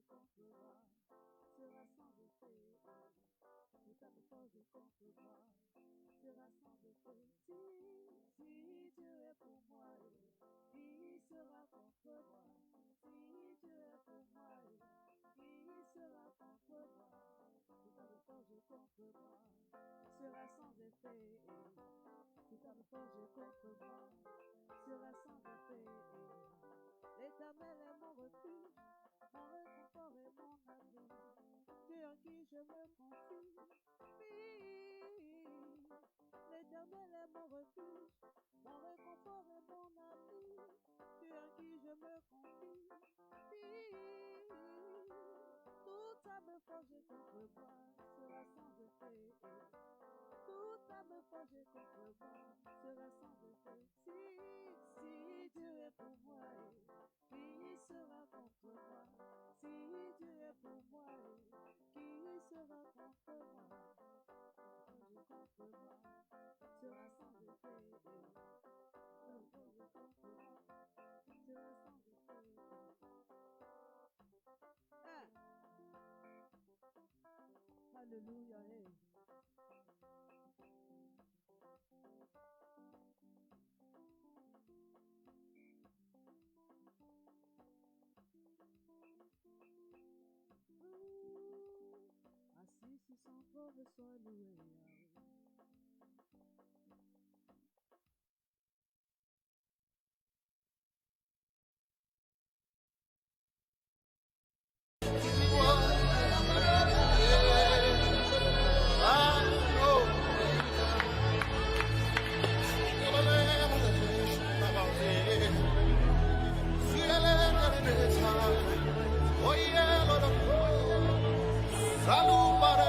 contre moi sera sans effet. Toute âme forgée contre moi sera sans effet. Si Dieu est pour moi, qui sera contre moi? Si Dieu est pour moi, qui sera contre moi? Toute âme forgée contre moi sera sans effet. Toute âme forgée contre moi sera sans effet. L'Éternel est mon refuge, mon réconfort et mon abri, Dieu en qui je me confie. L'Éternel est mon refuge, mon réconfort et mon abri, Dieu en qui je me confie. Toute âme forgée contre moi sera sans effet. Toute âme forgée contre moi sera sans effet. Si Dieu est pour moi, qui sera contre moi? Si Dieu est pour moi, qui sera contre moi? Forgé contre moi sera sans effet. Forgé contre moi sera sans effet. Alléluia. Assis sur son trône, sois loué. Salut para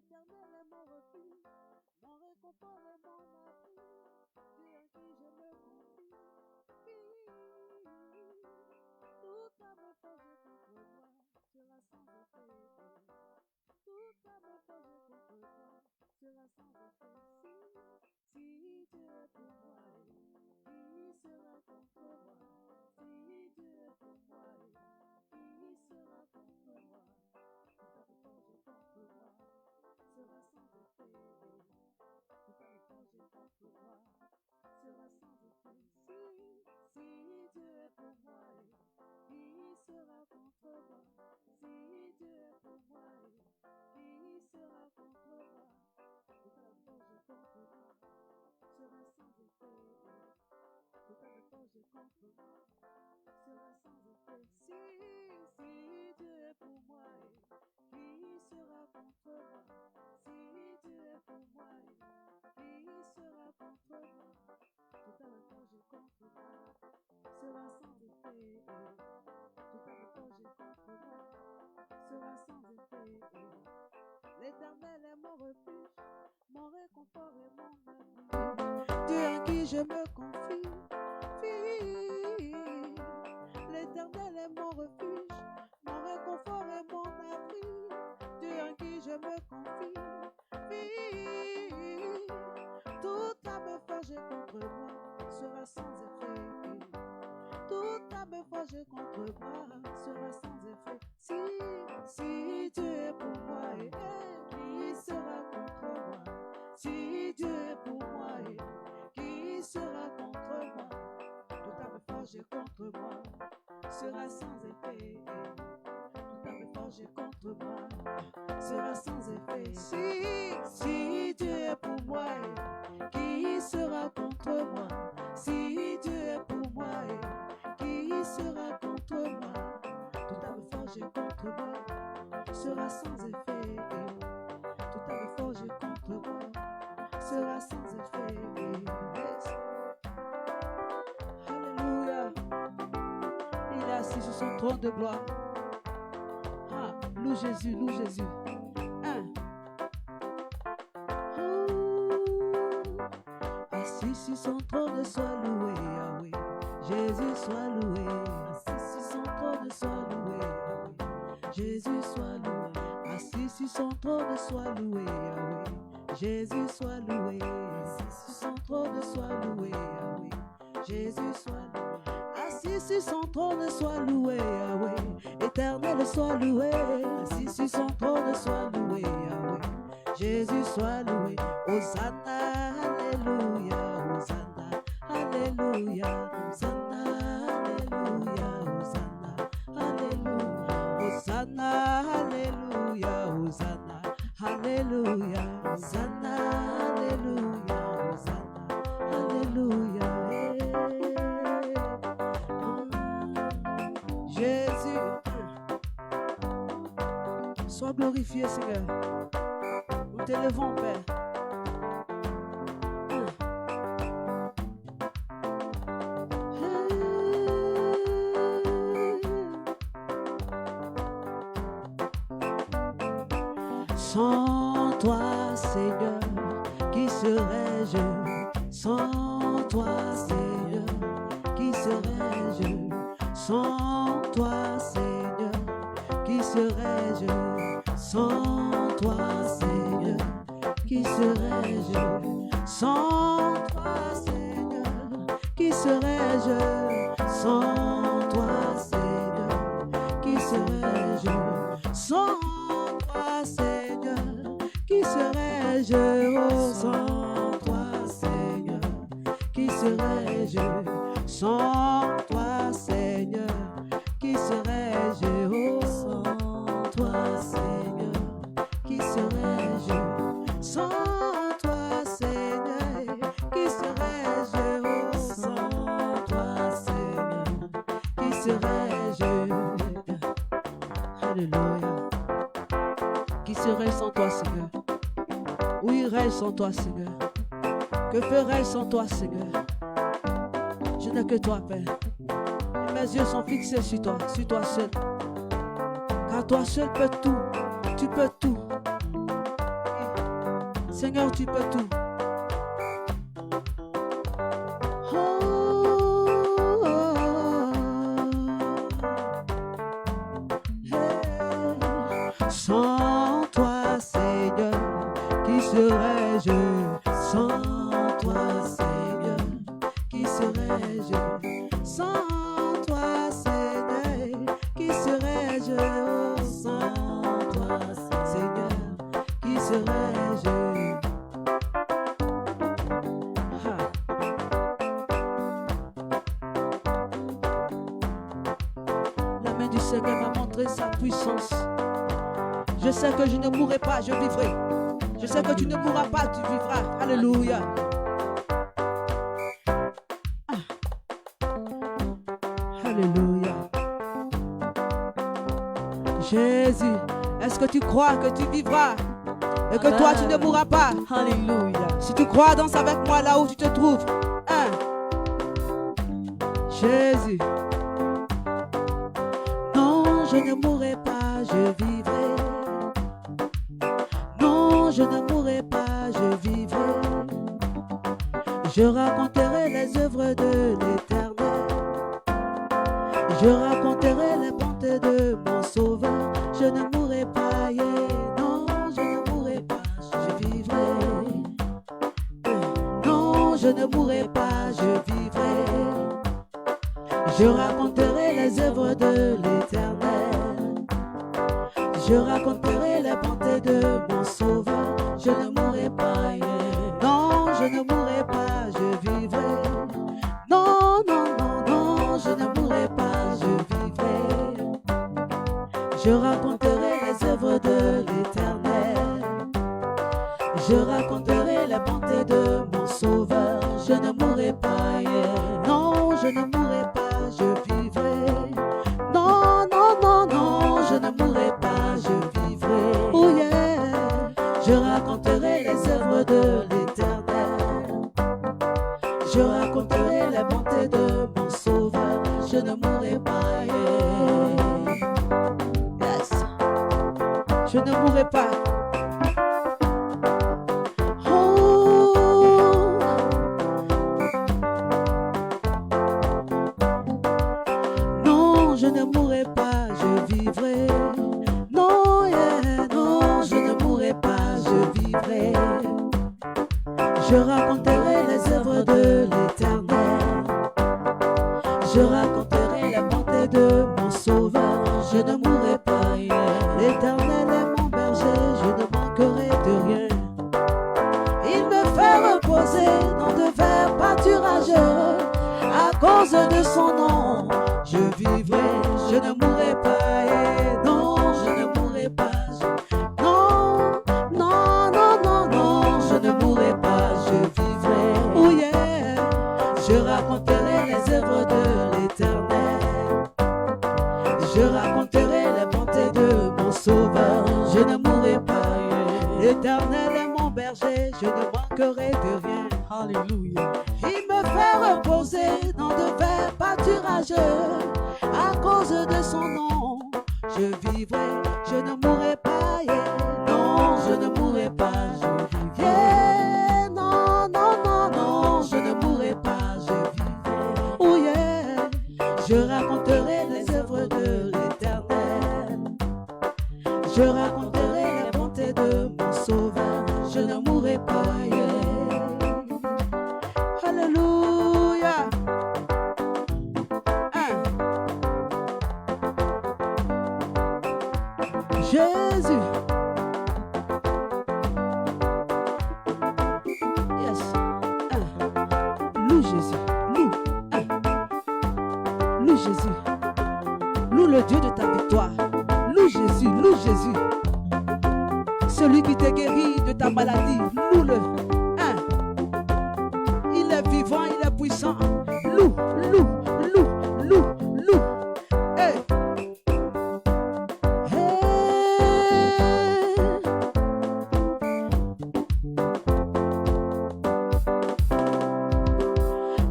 L'Éternel est mon refuge, mon réconfort et mon abri, Dieu en qui je me confie. Toute arme forgée contre moi sera sans effet. Toute arme forgée contre moi sera sans effet. Si Dieu est pour moi, qui sera contre moi? Si Dieu est pour moi, qui sera contre moi? Toute arme forgée contre moi sera sans effet. Toute arme forgée contre moi sera sans effet. Si Dieu est pour moi, qui sera contre moi? Si Dieu est pour moi, qui sera contre moi? Toute arme forgée contre moi sera sans effet. Toute arme forgée contre moi sera sans effet. Si Dieu est pour moi, qui sera contre moi? Si Dieu est pour moi, qui sera contre moi? Toute arme forgée contre moi sera sans effet. Toute arme forgée contre moi sera sans effet. L'Éternel est mon refuge, mon réconfort et mon abri, Dieu en qui je me confie. L'Éternel est mon refuge, mon réconfort et mon abri, Dieu en qui je me confie. Toute arme forgée contre moi sera sans effet. Toute arme forgée contre moi sera sans effet. Si Dieu est pour moi, qui sera contre moi? Si Dieu est pour moi, qui sera contre moi? Toute arme forgée contre moi sera sans effet. Toute arme forgée contre moi sera sans effet. Si Dieu est pour moi, qui sera contre moi? Si Dieu est pour moi, qui sera contre moi? Toute arme forgée contre moi sera sans effet. Toute arme forgée contre moi sera sans effet. Alléluia. Il est assis sur son trône de gloire. Ah, loue Jésus, loue Jésus. Assis sur son trône, sois loué, Yahweh. Jésus soit loué. Assis sur son trône, sois loué, Yahweh. Jésus soit loué. Assis sur son trône, sois loué, Yahweh. Jésus soit loué. Assis sur son trône, sois loué, Yahweh. Jésus soit loué. Assis sur son trône, sois loué, Yahweh. Éternel, sois loué. Assis sur son trône, sois loué, Yahweh. Jésus soit loué. Hosanna, alléluia. Hosanna, alléluia. Hosanna, alléluia. Hosanna, alléluia. Hosanna, alléluia. Hosanna, alléluia. Hosanna, alléluia. Hosanna, alléluia. Jésus, sois glorifié, Seigneur. Nous t'élevons, Père. Sans toi, Seigneur, qui serais-je? Sans toi, Seigneur, qui serais-je? Sans toi, Seigneur, qui serais-je? Sans toi, Seigneur, qui serais-je? Sans toi, Seigneur, qui serais-je? Sans toi, Seigneur, qui serais-je? Sans toi, Seigneur, qui serais-je? Oh, sans toi, Seigneur, qui serais-je? Sans toi, Seigneur, qui serais-je? Oh, sans toi, Seigneur, qui serais-je? Sans toi, Seigneur, qui serais-je? Oh, sans toi, Seigneur, qui serais-je? Alléluia. Qui serais-je sans toi, Seigneur? Où irais-je sans toi, Seigneur? Que ferais-je sans toi, Seigneur? Je n'ai que toi, Père. Et mes yeux sont fixés sur toi seul. Car toi seul peux tout. Tu peux tout. Seigneur, tu peux tout. Sans toi, Seigneur, qui serais-je? Sans toi, Seigneur, qui serais-je? Sans toi, Seigneur, qui serais-je? Oh, sans toi, Seigneur, qui serais-je? La main du Seigneur m'a montré sa puissance. Je sais que je ne mourrai pas, je vivrai. Je sais que tu ne mourras pas, tu vivras. Alléluia. Alléluia. Jésus, est-ce que tu crois que tu vivras et que toi tu ne mourras pas? Alléluia. Si tu crois, danse avec moi là où tu te trouves. Jésus. Non, je ne mourrai pas, je vivrai. Non, je ne mourrai pas, je vivrai. Je raconterai les œuvres de l'Éternel. Je raconterai les bontés de mon Sauveur. Je ne mourrai pas, yeah. Non, je ne mourrai pas, je vivrai. Non, je ne mourrai pas, je vivrai. Je raconterai les œuvres de l'Éternel. Je raconterai les bontés de mon Sauveur. Je ne mourrai pas, yeah. Non, je ne mourrai pas, je vivrai. Non, non, non, non, je ne mourrai pas, je vivrai. Je raconterai les œuvres de l'Éternel. Je raconterai les bontés de mon Sauveur. Je ne mourrai pas, yeah. Non, je ne mourrai pas, je vivrai. Non, non, non, non, je ne mourrai pas, je vivrai. Oh yeah. Je raconterai les œuvres de l'Éternel. Je raconterai les bontés de mon Sauveur. Je ne mourrai pas, yeah. Yes. Je ne mourrai pas. Je ne mourrai pas, je vivrai. Non, yeah, non, je ne mourrai pas, je vivrai. Je raconterai les œuvres de l'Éternel. Je raconterai la bonté de mon Sauveur. Je ne mourrai pas, yeah. L'Éternel est mon berger, je ne manquerai de rien. Il me fait reposer dans de verts pâturages. À cause de son nom, je vivrai, je ne mourrai pas, et non, je ne mourrai pas, non, non, non, non, non, je ne mourrai pas, je vivrai, oh yeah, je raconterai les œuvres de l'Éternel, je raconterai les bontés de mon Sauveur, je ne mourrai pas, yeah. L'Éternel est mon berger, je ne manquerai de rien, alléluia. Il me fait reposer dans de verts pâturages. À cause de son nom, je vivrai, je ne mourrai pas, yeah. Non, je ne mourrai pas, je vivrai, yeah. Non, non, non, non, je ne mourrai pas, je vivrai, oh yeah. Je raconterai les œuvres de l'Éternel. Je raconterai les bontés de mon Sauveur. Je ne mourrai pas, yeah. Alléluia. Jésus. Yes. Loue Jésus. Loue. Loue Jésus. Loue le Dieu de ta victoire. Loue Jésus. Loue Jésus. Celui qui t'a guéri de ta maladie. Loue-le. Il est vivant, il est puissant. Loue, loue, loue, loue, loue. Hey.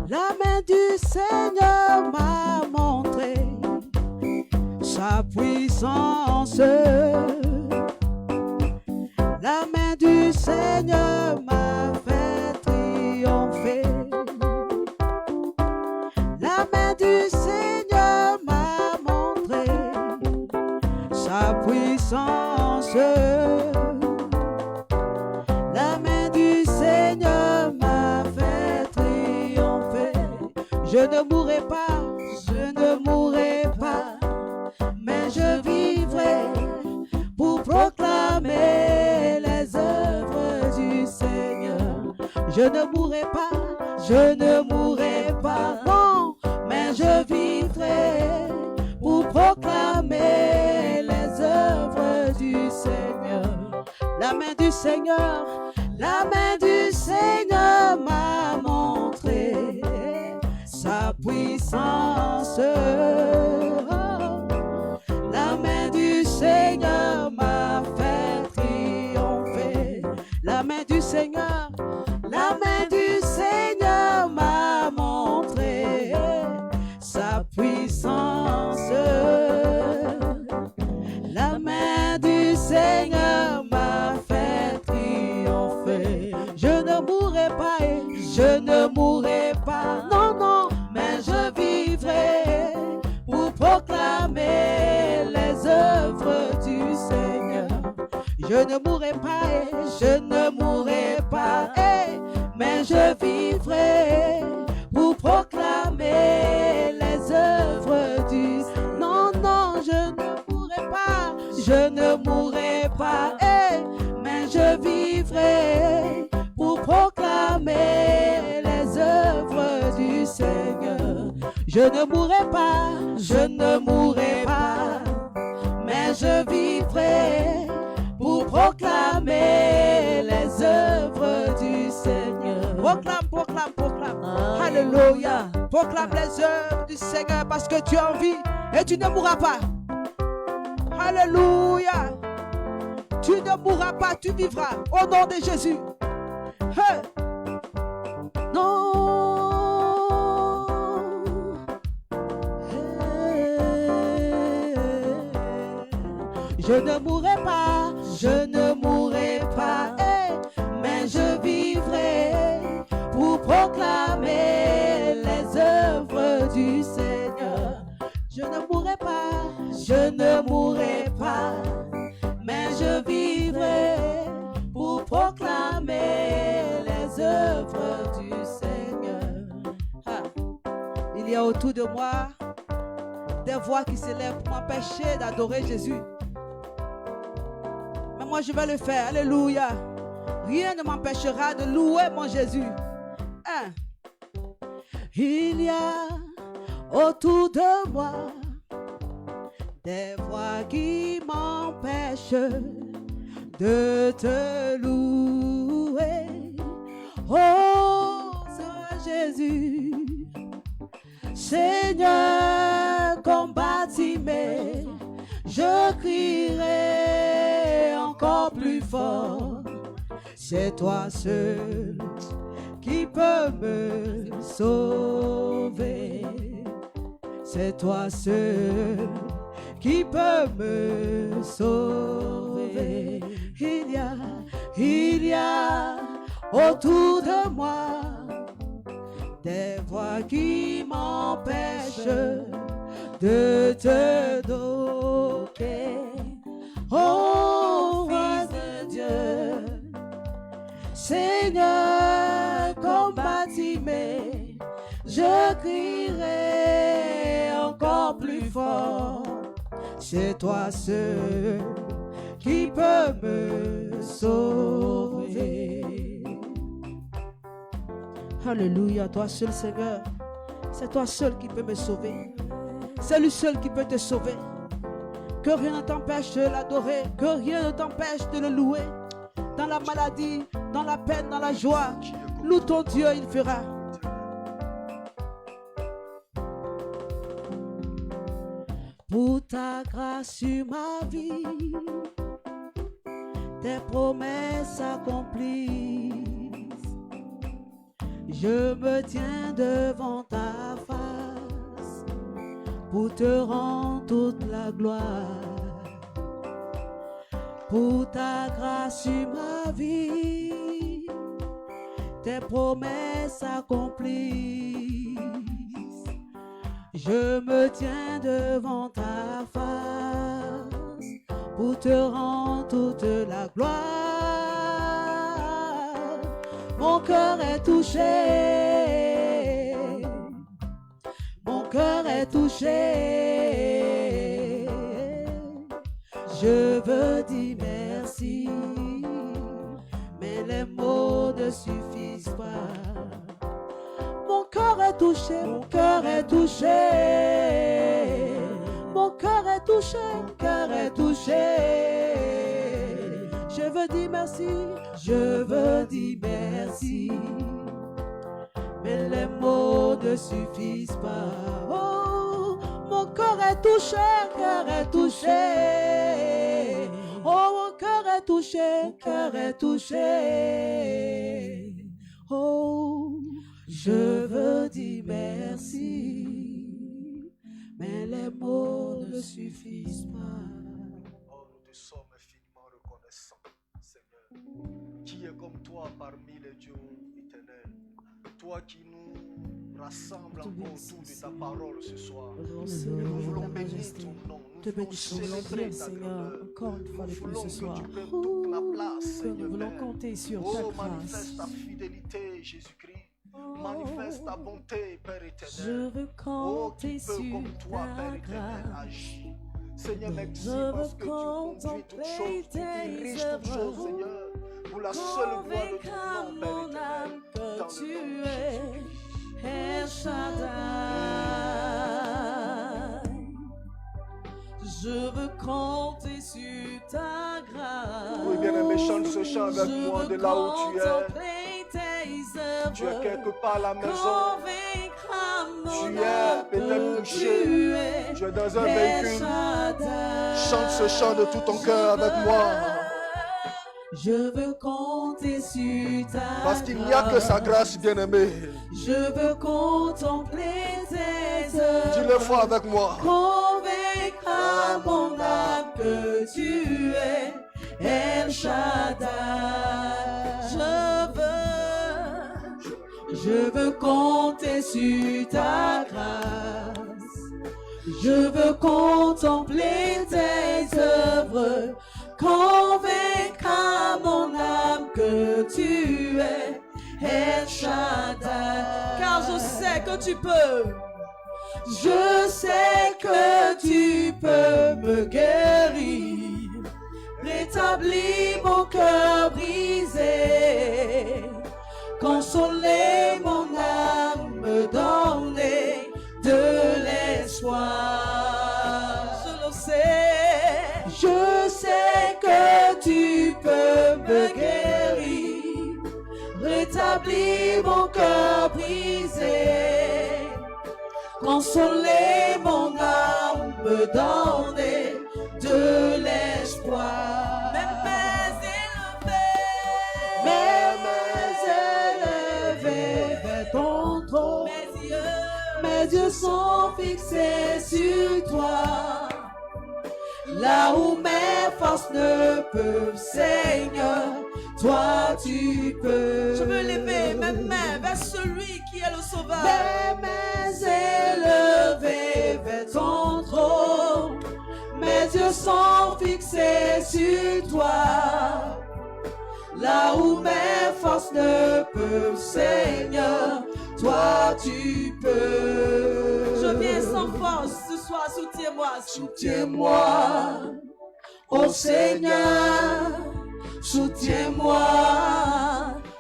La main du Seigneur m'a montré sa puissance. La main du Seigneur m'a fait triompher. La main du Seigneur m'a montré sa puissance. La main du Seigneur m'a fait triompher. Je ne mourrai pas, je ne mourrai pas, mais je vivrai pour proclamer les œuvres du Seigneur. Je ne mourrai pas, je ne mourrai pas, non, mais je vivrai pour proclamer les œuvres du Seigneur. La main du Seigneur, la main du Seigneur m'a montré sa puissance. La main du Seigneur m'a fait triompher. La main du Seigneur, la main du Seigneur m'a montré sa puissance. La main du Seigneur m'a fait triompher. Je ne mourrai pas, je ne mourrai pas, non, non, mais je vivrai pour proclamer les œuvres du Seigneur. Je ne mourrai pas, je ne mourrai pas, mais je vivrai pour proclamer les œuvres du Seigneur. Non, non, je ne mourrai pas, je ne mourrai pas, mais je vivrai pour proclamer les œuvres du Seigneur. Je ne mourrai pas, je ne mourrai pas, mais je vivrai pour proclamer les œuvres du Seigneur. Proclame, proclame, proclame. Alléluia. Proclame les œuvres du Seigneur parce que tu as envie et tu ne mourras pas. Alléluia. Tu ne mourras pas, tu vivras au nom de Jésus. Hey. Non. Je ne mourrai pas, je ne mourrai pas, mais je vivrai pour proclamer les œuvres du Seigneur. Je ne mourrai pas, je ne mourrai pas, mais je vivrai pour proclamer les œuvres du Seigneur. Ah. Il y a autour de moi des voix qui s'élèvent pour m'empêcher d'adorer Jésus. Mais moi, je vais le faire. Alléluia. Rien ne m'empêchera de louer mon Jésus. Hein? Il y a autour de moi des voix qui m'empêchent de te louer. Oh, Seigneur Jésus, Seigneur, combattez-moi. Je crierai encore plus fort. C'est toi seul qui peux me sauver. C'est toi seul qui peut me sauver. Il y a autour de moi des voix qui m'empêchent de te doquer. Oh, Fils de Dieu, Seigneur, combattez-moi. Je crierai encore plus fort. C'est toi seul qui peut me sauver. Alléluia, toi seul, Seigneur. C'est toi seul qui peut me sauver. C'est lui seul qui peut te sauver. Que rien ne t'empêche de l'adorer. Que rien ne t'empêche de le louer. Dans la maladie, dans la peine, dans la joie. Loue ton Dieu, il fera. Pour ta grâce sur ma vie, tes promesses s'accomplissent. Je me tiens devant ta face pour te rendre toute la gloire. pour ta grâce sur ma vie. Tes promesses accomplissent. Je me tiens devant ta face pour te rendre toute la gloire. Mon cœur est touché, mon cœur est touché. Je veux dire merci, mais les mots ne suffisent pas. Mon cœur est touché, mon cœur est touché. Mon cœur est touché, mon cœur est touché. Je veux dire merci, je veux dire merci, mais les mots ne suffisent pas. Oh, mon cœur est touché, cœur est touché. Oh, mon cœur est touché, cœur est touché. Oh, je veux dire merci, mais les mots ne suffisent pas. Oh, nous te sommes infiniment reconnaissants, Seigneur. Qui est comme toi parmi les dieux éternels? Toi qui nous rassembles encore autour de ta parole ce soir. Nous voulons bénir ton nom. Nous voulons célébrer ta grandeur. Nous voulons que tu prennes toute la place, Seigneur. Nous voulons compter sur ta grâce. Manifeste ta fidélité, Jésus-Christ. Manifeste ta bonté, Père éternel. Je veux compter sur comme toi, Père éternel, agis. Seigneur, merci parce que tu conduis toutes choses, tu diriges toutes choses, Seigneur, pour la seule gloire de ton nom, Père éternel, dans le nom de Jésus. El Shaddai. Je veux compter sur ta grâce. Oui, bien-aimé, chante ce chant avec moi de là où tu es. Tu es quelque part à la maison. Tu es peut-être couché. Tu es dans un véhicule. Chante ce chant de tout ton cœur avec moi. Je veux compter sur ta grâce. Parce qu'il n'y a que sa grâce, bien-aimé. Je veux contempler tes œuvres. Dis-le fois avec moi. Convaincre à mon âme que tu es El Shaddai. Je veux compter sur ta grâce. Je veux contempler tes œuvres. Convaincre à mon âme que tu es El Shaddai. Car je sais que tu peux. Je sais que tu peux me guérir. Rétablir mon cœur brisé. Consoler mon âme, me donner de l'espoir. Je le sais. Je sais que tu peux me guérir, rétablir mon cœur brisé, consoler mon âme, me donner de l'espoir. Mes mains élevées vers ton trône, mes yeux sont fixés sur toi. Là où mes forces ne peuvent, Seigneur, toi tu peux. Je veux lever mes mains vers celui qui est le sauveur. Mes mains élevées vers ton trône, mes yeux sont fixés sur toi. Là où mes forces ne peuvent, Seigneur, toi tu peux. Je viens sans force ce soir, soutiens-moi, soutiens-moi. Oh Seigneur, soutiens-moi.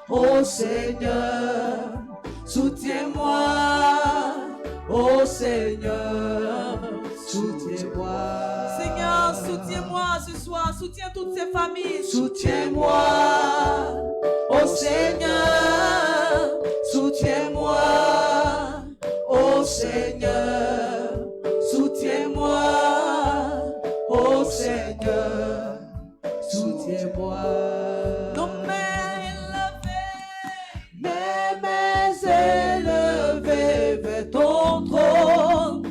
Oh Seigneur, soutiens-moi. Oh Seigneur, soutiens-moi. Seigneur, soutiens-moi ce soir, soutiens toutes ces familles. Soutiens-moi. Oh Seigneur, soutiens-moi. Oh Seigneur, soutiens-moi. Oh Seigneur, soutiens-moi. Nos mains élevées vers ton trône,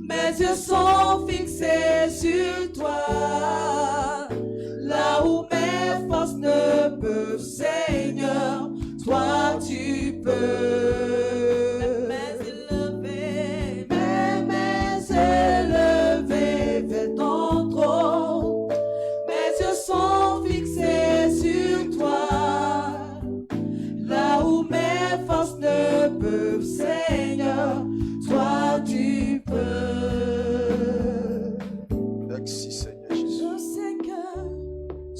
mes yeux sont fixés sur toi. Là où merci Seigneur Jésus. Je sais que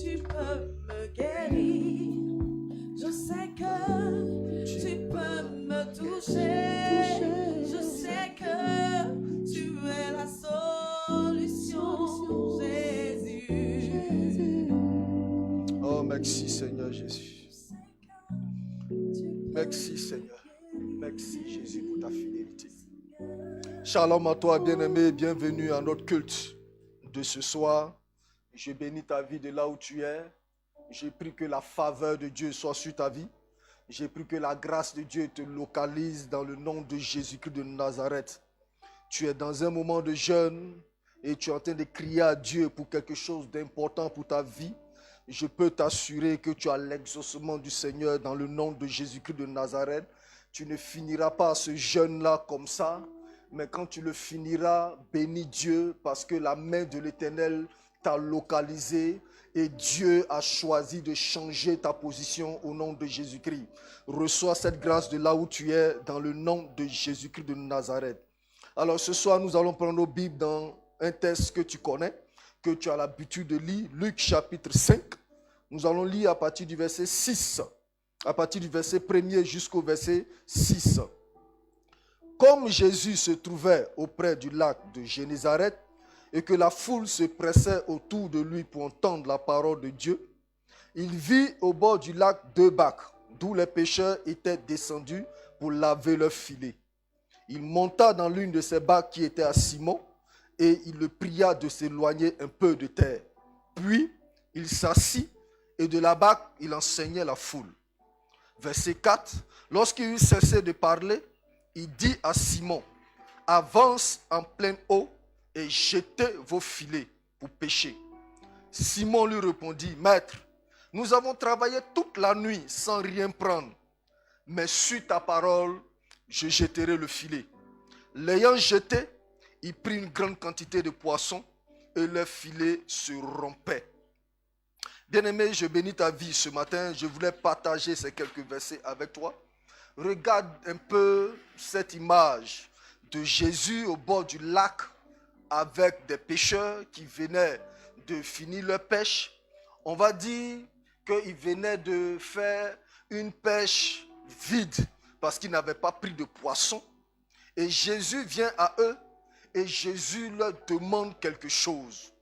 tu peux me guérir. Je sais que tu peux me toucher. Je sais que tu es la solution, Jésus. Oh, merci Seigneur Jésus. Merci Seigneur. Merci Jésus pour ta fidélité. Shalom à toi, bien-aimé. Bienvenue à notre culte de ce soir. Je bénis ta vie de là où tu es. J'ai pris que la faveur de Dieu soit sur ta vie. J'ai pris que la grâce de Dieu te localise dans le nom de Jésus-Christ de Nazareth. Tu es dans un moment de jeûne et tu es en train de crier à Dieu pour quelque chose d'important pour ta vie. Je peux t'assurer que tu as l'exaucement du Seigneur dans le nom de Jésus-Christ de Nazareth. Tu ne finiras pas ce jeûne-là comme ça, mais quand tu le finiras, bénis Dieu parce que la main de l'Éternel t'a localisé et Dieu a choisi de changer ta position au nom de Jésus-Christ. Reçois cette grâce de là où tu es dans le nom de Jésus-Christ de Nazareth. Alors ce soir, nous allons prendre nos Bibles dans un texte que tu connais, que tu as l'habitude de lire, Luc chapitre 5. Nous allons lire à partir du verset 6, à partir du verset 1er jusqu'au verset 6. Comme Jésus se trouvait auprès du lac de Génézareth et que la foule se pressait autour de lui pour entendre la parole de Dieu, il vit au bord du lac 2 bacs, d'où les pêcheurs étaient descendus pour laver leurs filets. Il monta dans l'une de ces bacs qui était à Simon et il le pria de s'éloigner un peu de terre. Puis, il s'assit et de la barque, il enseignait la foule. Verset 4. Lorsqu'il eut cessé de parler, il dit à Simon, « Avance en pleine eau et jetez vos filets pour pêcher. » Simon lui répondit, « Maître, nous avons travaillé toute la nuit sans rien prendre, mais sur ta parole, je jetterai le filet. » L'ayant jeté, il prit une grande quantité de poissons et leur filet se rompait. Bien-aimé, je bénis ta vie ce matin. Je voulais partager ces quelques versets avec toi. Regarde un peu cette image de Jésus au bord du lac avec des pêcheurs qui venaient de finir leur pêche. On va dire qu'ils venaient de faire une pêche vide parce qu'ils n'avaient pas pris de poisson. Et Jésus vient à eux et Jésus leur demande quelque chose.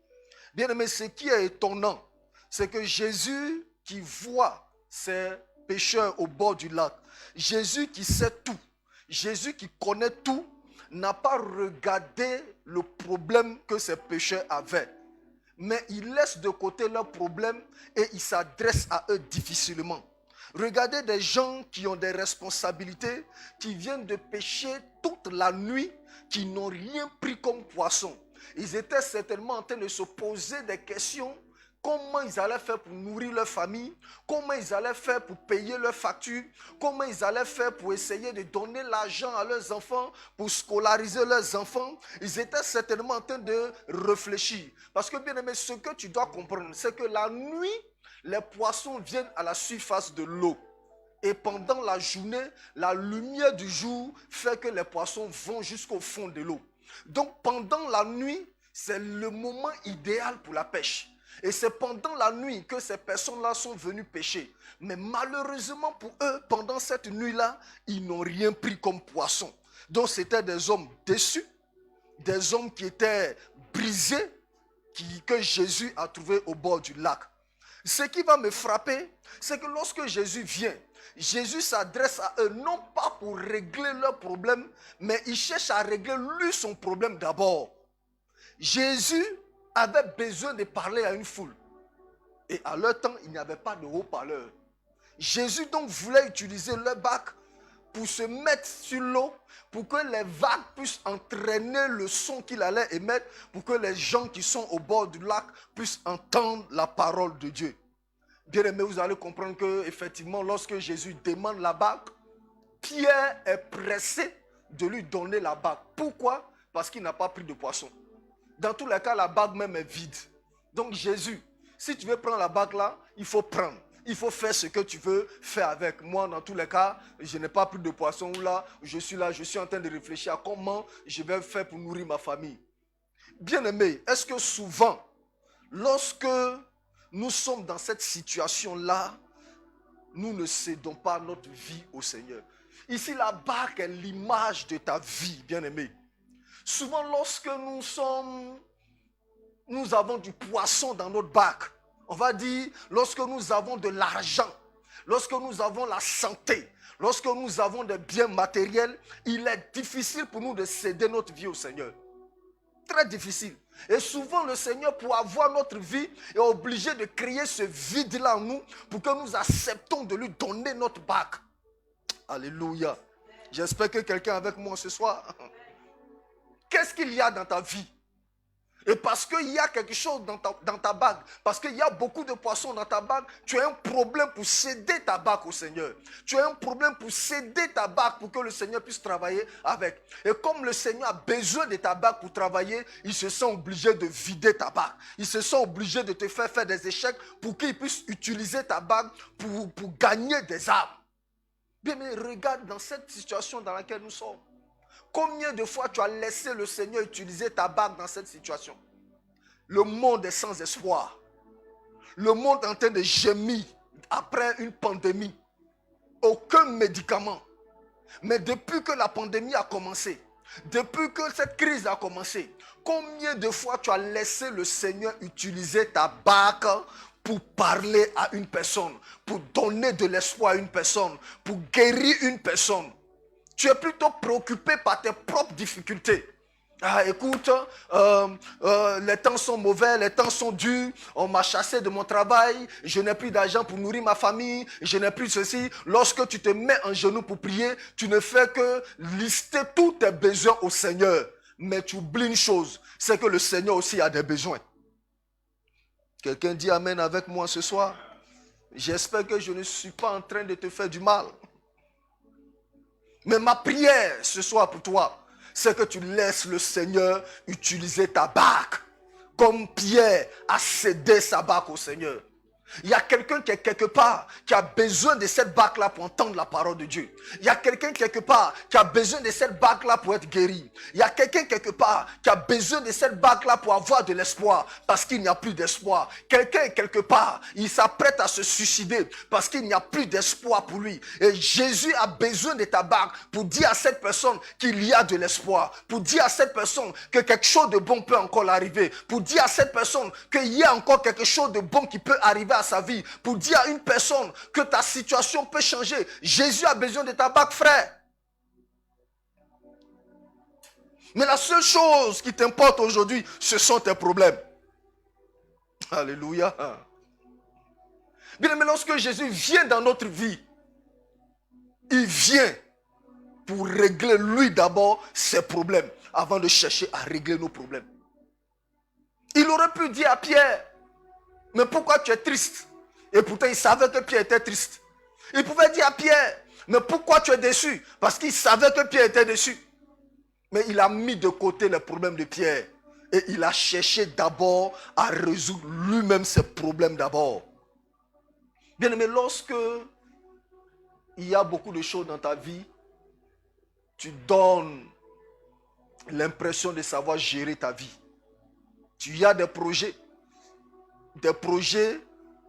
Bien-aimé, ce qui est étonnant, c'est que Jésus qui voit ces pêcheurs au bord du lac, Jésus qui sait tout, Jésus qui connaît tout, n'a pas regardé le problème que ces pêcheurs avaient. Mais il laisse de côté leurs problèmes et il s'adresse à eux difficilement. Regardez des gens qui ont des responsabilités, qui viennent de pêcher toute la nuit, qui n'ont rien pris comme poisson. Ils étaient certainement en train de se poser des questions. Comment ils allaient faire pour nourrir leur famille? Comment ils allaient faire pour payer leurs factures? Comment ils allaient faire pour essayer de donner l'argent à leurs enfants, pour scolariser leurs enfants? Ils étaient certainement en train de réfléchir. Parce que bien aimé, ce que tu dois comprendre, c'est que la nuit, les poissons viennent à la surface de l'eau. Et pendant la journée, la lumière du jour fait que les poissons vont jusqu'au fond de l'eau. Donc pendant la nuit, c'est le moment idéal pour la pêche. Et c'est pendant la nuit que ces personnes-là sont venues pêcher. Mais malheureusement pour eux, pendant cette nuit-là, ils n'ont rien pris comme poisson. Donc c'était des hommes déçus, des hommes qui étaient brisés, que Jésus a trouvés au bord du lac. Ce qui va me frapper, c'est que lorsque Jésus vient, Jésus s'adresse à eux non pas pour régler leurs problèmes, mais il cherche à régler lui son problème d'abord. Jésus avait besoin de parler à une foule. Et à leur temps, il n'y avait pas de haut-parleur. Jésus donc voulait utiliser leur bac pour se mettre sur l'eau, pour que les vagues puissent entraîner le son qu'il allait émettre, pour que les gens qui sont au bord du lac puissent entendre la parole de Dieu. Bien aimé, vous allez comprendre que effectivement, lorsque Jésus demande la bague, Pierre est pressé de lui donner la bague. Pourquoi? Parce qu'il n'a pas pris de poisson. Dans tous les cas, la bague même est vide. Donc Jésus, si tu veux prendre la bague là, il faut prendre. Il faut faire ce que tu veux faire avec. Moi, dans tous les cas, je n'ai pas pris de poisson là, je suis en train de réfléchir à comment je vais faire pour nourrir ma famille. Bien-aimés, est-ce que souvent, lorsque nous sommes dans cette situation-là, nous ne cédons pas notre vie au Seigneur? Ici, la barque est l'image de ta vie, bien-aimé. Souvent, lorsque nous avons du poisson dans notre barque, on va dire, lorsque nous avons de l'argent, lorsque nous avons la santé, lorsque nous avons des biens matériels, il est difficile pour nous de céder notre vie au Seigneur. Très difficile. Et souvent, le Seigneur, pour avoir notre vie, est obligé de créer ce vide-là en nous pour que nous acceptons de lui donner notre barque. Alléluia. J'espère que quelqu'un est avec moi ce soir. Qu'est-ce qu'il y a dans ta vie? Et parce qu'il y a quelque chose dans ta bague, parce qu'il y a beaucoup de poissons dans ta bague, tu as un problème pour céder ta bague au Seigneur. Tu as un problème pour céder ta bague pour que le Seigneur puisse travailler avec. Et comme le Seigneur a besoin de ta bague pour travailler, il se sent obligé de vider ta bague. Il se sent obligé de te faire des échecs pour qu'il puisse utiliser ta bague pour gagner des âmes. Bien, mais regarde dans cette situation dans laquelle nous sommes. Combien de fois tu as laissé le Seigneur utiliser ta bague dans cette situation? Le monde est sans espoir. Le monde est en train de gémir après une pandémie. Aucun médicament. Mais depuis que la pandémie a commencé, depuis que cette crise a commencé, combien de fois tu as laissé le Seigneur utiliser ta bague pour parler à une personne, pour donner de l'espoir à une personne, pour guérir une personne? Tu es plutôt préoccupé par tes propres difficultés. Ah, écoute, les temps sont mauvais, les temps sont durs, on m'a chassé de mon travail, je n'ai plus d'argent pour nourrir ma famille, je n'ai plus ceci. Lorsque tu te mets en genoux pour prier, tu ne fais que lister tous tes besoins au Seigneur. Mais tu oublies une chose, c'est que le Seigneur aussi a des besoins. Quelqu'un dit Amen avec moi ce soir? J'espère que je ne suis pas en train de te faire du mal. Mais ma prière ce soir pour toi, c'est que tu laisses le Seigneur utiliser ta bague. Comme Pierre a cédé sa bague au Seigneur. Il y a quelqu'un qui est quelque part qui a besoin de cette bague-là pour entendre la parole de Dieu. Il y a quelqu'un quelque part qui a besoin de cette bague-là pour être guéri. Il y a quelqu'un quelque part qui a besoin de cette bague-là pour avoir de l'espoir parce qu'il n'y a plus d'espoir. Quelqu'un quelque part, il s'apprête à se suicider parce qu'il n'y a plus d'espoir pour lui. Et Jésus a besoin de ta bague pour dire à cette personne qu'il y a de l'espoir. Pour dire à cette personne que quelque chose de bon peut encore arriver. Pour dire à cette personne qu'il y a encore quelque chose de bon qui peut arriver à sa vie, pour dire à une personne que ta situation peut changer. Jésus a besoin de ta bague, frère. Mais la seule chose qui t'importe aujourd'hui, ce sont tes problèmes. Alléluia. Bien, mais lorsque Jésus vient dans notre vie, il vient pour régler lui d'abord ses problèmes, avant de chercher à régler nos problèmes. Il aurait pu dire à Pierre, mais pourquoi tu es triste? Et pourtant, il savait que Pierre était triste. Il pouvait dire à Pierre, mais pourquoi tu es déçu? Parce qu'il savait que Pierre était déçu. Mais il a mis de côté les problèmes de Pierre. Et il a cherché d'abord à résoudre lui-même ses problèmes d'abord. Bien aimé, lorsque il y a beaucoup de choses dans ta vie, tu donnes l'impression de savoir gérer ta vie. Tu as des projets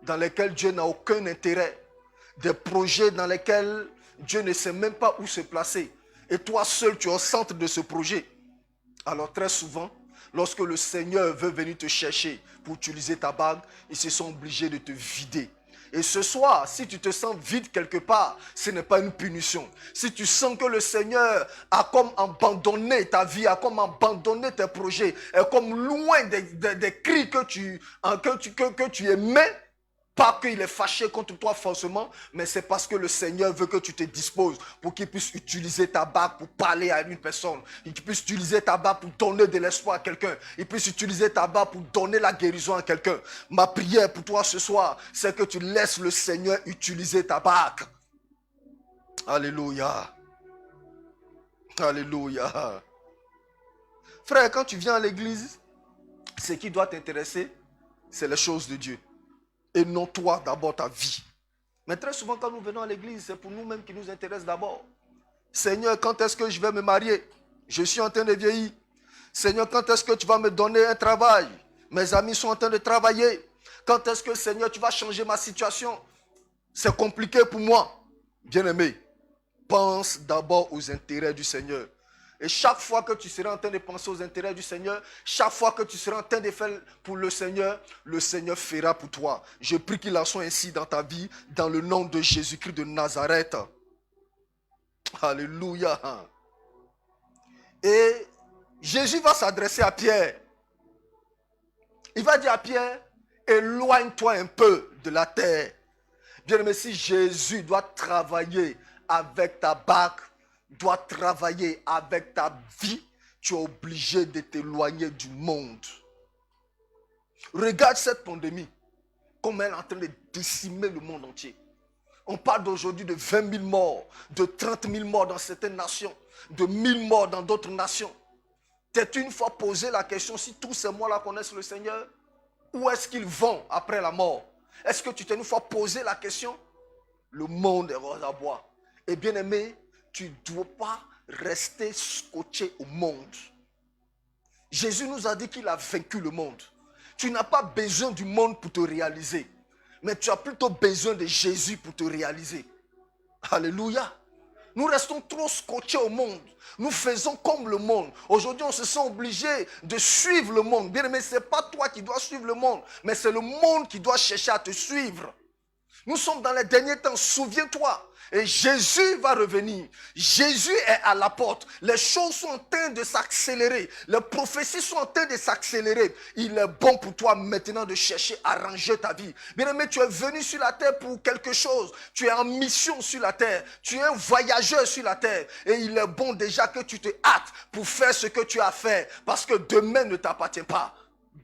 dans lesquels Dieu n'a aucun intérêt, des projets dans lesquels Dieu ne sait même pas où se placer. Et toi seul, tu es au centre de ce projet. Alors très souvent, lorsque le Seigneur veut venir te chercher pour utiliser ta bague, ils se sont obligés de te vider. Et ce soir, si tu te sens vide quelque part, ce n'est pas une punition. Si tu sens que le Seigneur a comme abandonné ta vie, a comme abandonné tes projets, est comme loin des cris que tu aimais, pas qu'il est fâché contre toi forcément, mais c'est parce que le Seigneur veut que tu te disposes pour qu'il puisse utiliser ta bague pour parler à une personne. Il puisse utiliser ta bague pour donner de l'espoir à quelqu'un. Il puisse utiliser ta bague pour donner la guérison à quelqu'un. Ma prière pour toi ce soir, c'est que tu laisses le Seigneur utiliser ta bague. Alléluia. Alléluia. Frère, quand tu viens à l'église, ce qui doit t'intéresser, c'est les choses de Dieu. Et non toi d'abord ta vie. Mais très souvent quand nous venons à l'église, c'est pour nous-mêmes qui nous intéresse d'abord. Seigneur, quand est-ce que je vais me marier? Je suis en train de vieillir. Seigneur, quand est-ce que tu vas me donner un travail? Mes amis sont en train de travailler. Quand est-ce que, Seigneur, tu vas changer ma situation? C'est compliqué pour moi. Bien-aimé, pense d'abord aux intérêts du Seigneur. Et chaque fois que tu seras en train de penser aux intérêts du Seigneur, chaque fois que tu seras en train de faire pour le Seigneur fera pour toi. Je prie qu'il en soit ainsi dans ta vie, dans le nom de Jésus-Christ de Nazareth. Alléluia. Et Jésus va s'adresser à Pierre. Il va dire à Pierre, éloigne-toi un peu de la terre. Bien-aimé, si Jésus doit travailler avec ta barque, doit travailler avec ta vie, tu es obligé de t'éloigner du monde. Regarde cette pandémie, comme elle est en train de décimer le monde entier. On parle d'aujourd'hui de 20 000 morts, de 30 000 morts dans certaines nations, de 1000 morts dans d'autres nations. T'es-tu une fois posé la question, si tous ces morts-là connaissent le Seigneur, où est-ce qu'ils vont après la mort? Est-ce que tu t'es une fois posé la question? Le monde est rose à bois. Et bien aimé, tu ne dois pas rester scotché au monde. Jésus nous a dit qu'il a vaincu le monde. Tu n'as pas besoin du monde pour te réaliser, mais tu as plutôt besoin de Jésus pour te réaliser. Alléluia. Nous restons trop scotchés au monde. Nous faisons comme le monde. Aujourd'hui, on se sent obligé de suivre le monde. Bien aimé, ce n'est pas toi qui dois suivre le monde, mais c'est le monde qui doit chercher à te suivre. Nous sommes dans les derniers temps, souviens-toi. Et Jésus va revenir. Jésus est à la porte. Les choses sont en train de s'accélérer. Les prophéties sont en train de s'accélérer. Il est bon pour toi maintenant de chercher à ranger ta vie. Bien-aimé, tu es venu sur la terre pour quelque chose. Tu es en mission sur la terre. Tu es un voyageur sur la terre. Et il est bon déjà que tu te hâtes pour faire ce que tu as fait. Parce que demain ne t'appartient pas.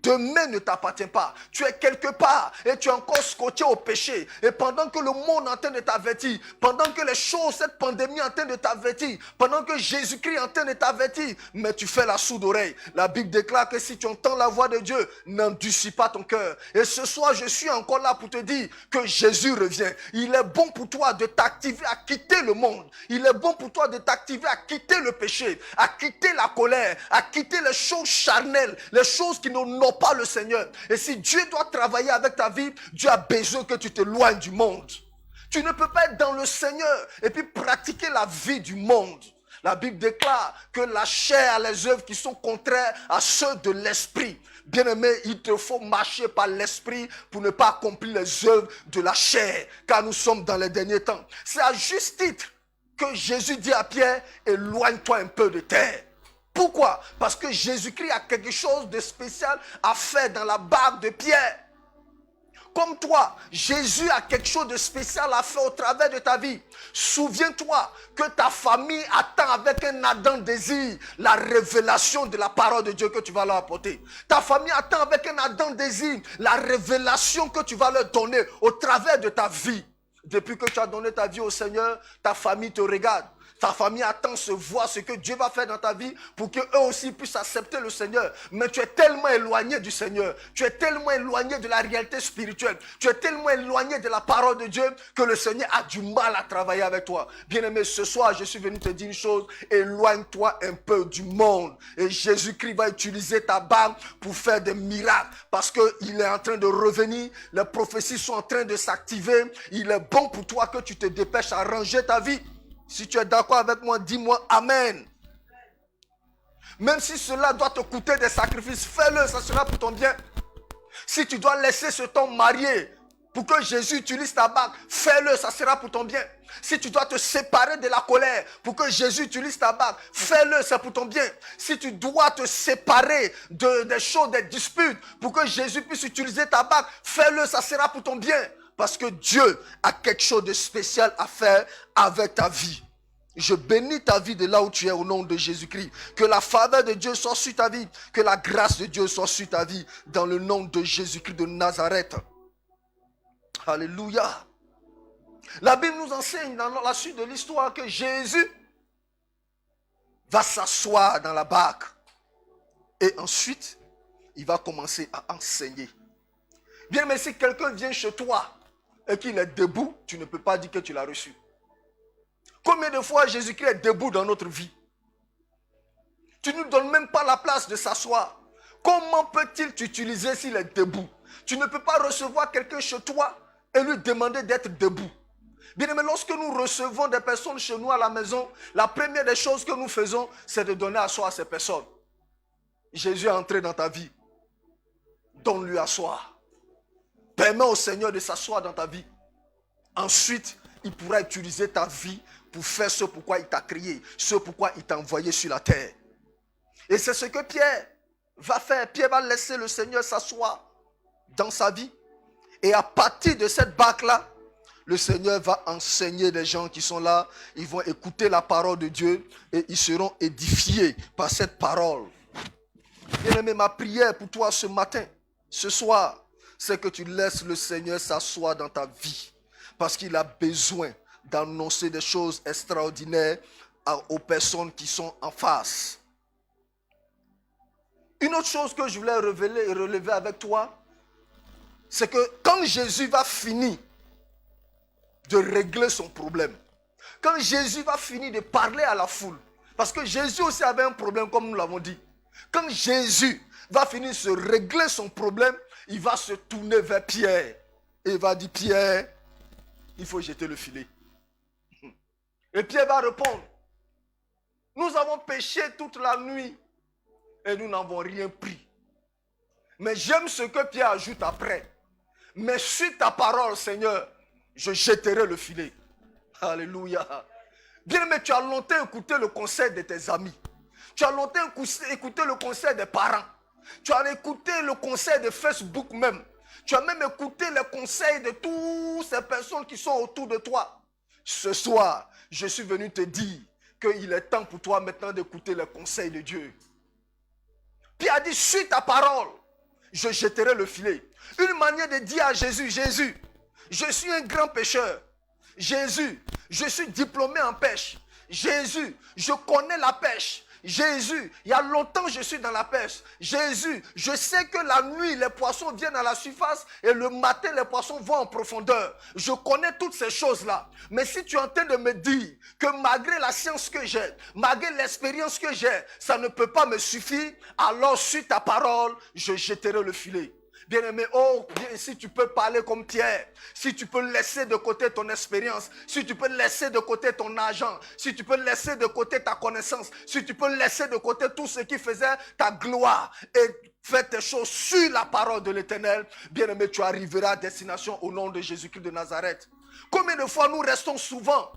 Demain ne t'appartient pas. Tu es quelque part et tu es encore scotché au péché. Et pendant que le monde est en train de t'avertir, pendant que les choses, cette pandémie est en train de t'avertir, pendant que Jésus-Christ est en train de t'avertir, mais tu fais la sourde oreille. La Bible déclare que si tu entends la voix de Dieu, n'endurcis pas ton cœur. Et ce soir, je suis encore là pour te dire que Jésus revient. Il est bon pour toi de t'activer à quitter le monde. Il est bon pour toi de t'activer à quitter le péché, à quitter la colère, à quitter les choses charnelles, les choses qui n'ont pas le Seigneur. Et si Dieu doit travailler avec ta vie, Dieu a besoin que tu t'éloignes du monde. Tu ne peux pas être dans le Seigneur et puis pratiquer la vie du monde. La Bible déclare que la chair a les œuvres qui sont contraires à ceux de l'esprit. Bien-aimé, il te faut marcher par l'esprit pour ne pas accomplir les œuvres de la chair, car nous sommes dans les derniers temps. C'est à juste titre que Jésus dit à Pierre, éloigne-toi un peu de terre. Pourquoi? Parce que Jésus-Christ a quelque chose de spécial à faire dans la barque de Pierre. Comme toi, Jésus a quelque chose de spécial à faire au travers de ta vie. Souviens-toi que ta famille attend avec un ardent désir la révélation de la parole de Dieu que tu vas leur apporter. Ta famille attend avec un ardent désir la révélation que tu vas leur donner au travers de ta vie. Depuis que tu as donné ta vie au Seigneur, ta famille te regarde. Ta famille attend se voir ce que Dieu va faire dans ta vie pour qu'eux aussi puissent accepter le Seigneur. Mais tu es tellement éloigné du Seigneur. Tu es tellement éloigné de la réalité spirituelle. Tu es tellement éloigné de la parole de Dieu que le Seigneur a du mal à travailler avec toi. Bien-aimé, ce soir, je suis venu te dire une chose. Éloigne-toi un peu du monde. Et Jésus-Christ va utiliser ta barque pour faire des miracles. Parce qu'il est en train de revenir. Les prophéties sont en train de s'activer. Il est bon pour toi que tu te dépêches à ranger ta vie. Si tu es d'accord avec moi, dis-moi Amen. Même si cela doit te coûter des sacrifices, fais-le, ça sera pour ton bien. Si tu dois laisser cet homme marié pour que Jésus utilise ta barque, fais-le, ça sera pour ton bien. Si tu dois te séparer de la colère pour que Jésus utilise ta barque, fais-le, c'est pour ton bien. Si tu dois te séparer des choses, des disputes pour que Jésus puisse utiliser ta barque, fais-le, ça sera pour ton bien. Parce que Dieu a quelque chose de spécial à faire avec ta vie. Je bénis ta vie de là où tu es au nom de Jésus-Christ. Que la faveur de Dieu soit sur ta vie. Que la grâce de Dieu soit sur ta vie. Dans le nom de Jésus-Christ de Nazareth. Alléluia. La Bible nous enseigne dans la suite de l'histoire que Jésus va s'asseoir dans la barque. Et ensuite, il va commencer à enseigner. Bien, mais si quelqu'un vient chez toi et qu'il est debout, tu ne peux pas dire que tu l'as reçu. Combien de fois Jésus-Christ est debout dans notre vie? Tu ne nous donnes même pas la place de s'asseoir. Comment peut-il t'utiliser s'il est debout? Tu ne peux pas recevoir quelqu'un chez toi et lui demander d'être debout. Bien aimé, lorsque nous recevons des personnes chez nous à la maison, la première des choses que nous faisons, c'est de donner à soi à ces personnes. Jésus est entré dans ta vie. Donne-lui à soi. Permets au Seigneur de s'asseoir dans ta vie. Ensuite, il pourra utiliser ta vie pour faire ce pourquoi il t'a créé, ce pourquoi il t'a envoyé sur la terre. Et c'est ce que Pierre va faire. Pierre va laisser le Seigneur s'asseoir dans sa vie. Et à partir de cette barque-là, le Seigneur va enseigner les gens qui sont là. Ils vont écouter la parole de Dieu et ils seront édifiés par cette parole. Bien-aimé, ma prière pour toi ce matin, ce soir, c'est que tu laisses le Seigneur s'asseoir dans ta vie. Parce qu'il a besoin d'annoncer des choses extraordinaires aux personnes qui sont en face. Une autre chose que je voulais révéler et relever avec toi, c'est que quand Jésus va finir de régler son problème, quand Jésus va finir de parler à la foule, parce que Jésus aussi avait un problème comme nous l'avons dit, quand Jésus va finir de se régler son problème, il va se tourner vers Pierre et il va dire: Pierre, il faut jeter le filet. Et Pierre va répondre: nous avons péché toute la nuit et nous n'avons rien pris. Mais j'aime ce que Pierre ajoute après: mais sur ta parole, Seigneur, je jetterai le filet. Alléluia. Bien aimé, tu as longtemps écouté le conseil de tes amis. Tu as longtemps écouté le conseil des parents. Tu as écouté le conseil de Facebook même. Tu as même écouté les conseils de toutes ces personnes qui sont autour de toi. Ce soir, je suis venu te dire qu'il est temps pour toi maintenant d'écouter les conseils de Dieu. Pierre a dit: suis ta parole, je jetterai le filet. Une manière de dire à Jésus: Jésus, je suis un grand pécheur. Jésus, je suis diplômé en pêche. Jésus, je connais la pêche. Jésus, il y a longtemps que je suis dans la pêche. Jésus, je sais que la nuit, les poissons viennent à la surface et le matin, les poissons vont en profondeur. Je connais toutes ces choses-là. Mais si tu es en train de me dire que malgré la science que j'ai, malgré l'expérience que j'ai, ça ne peut pas me suffire, alors sur ta parole, je jetterai le filet. Bien-aimé, oh, bien, si tu peux parler comme Pierre, si tu peux laisser de côté ton expérience, si tu peux laisser de côté ton argent, si tu peux laisser de côté ta connaissance, si tu peux laisser de côté tout ce qui faisait ta gloire et faire tes choses sur la parole de l'Éternel, bien-aimé, tu arriveras à destination au nom de Jésus-Christ de Nazareth. Combien de fois nous restons souvent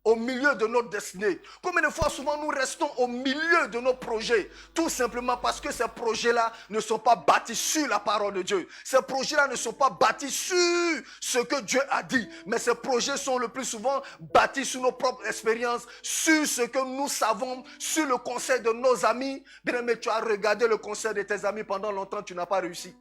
au milieu de notre destinée? Combien de fois souvent nous restons au milieu de nos projets? Tout simplement parce que ces projets-là ne sont pas bâtis sur la parole de Dieu. Ces projets-là ne sont pas bâtis sur ce que Dieu a dit. Mais ces projets sont le plus souvent bâtis sur nos propres expériences, sur ce que nous savons, sur le conseil de nos amis. Bien aimé, tu as regardé le conseil de tes amis pendant longtemps, tu n'as pas réussi.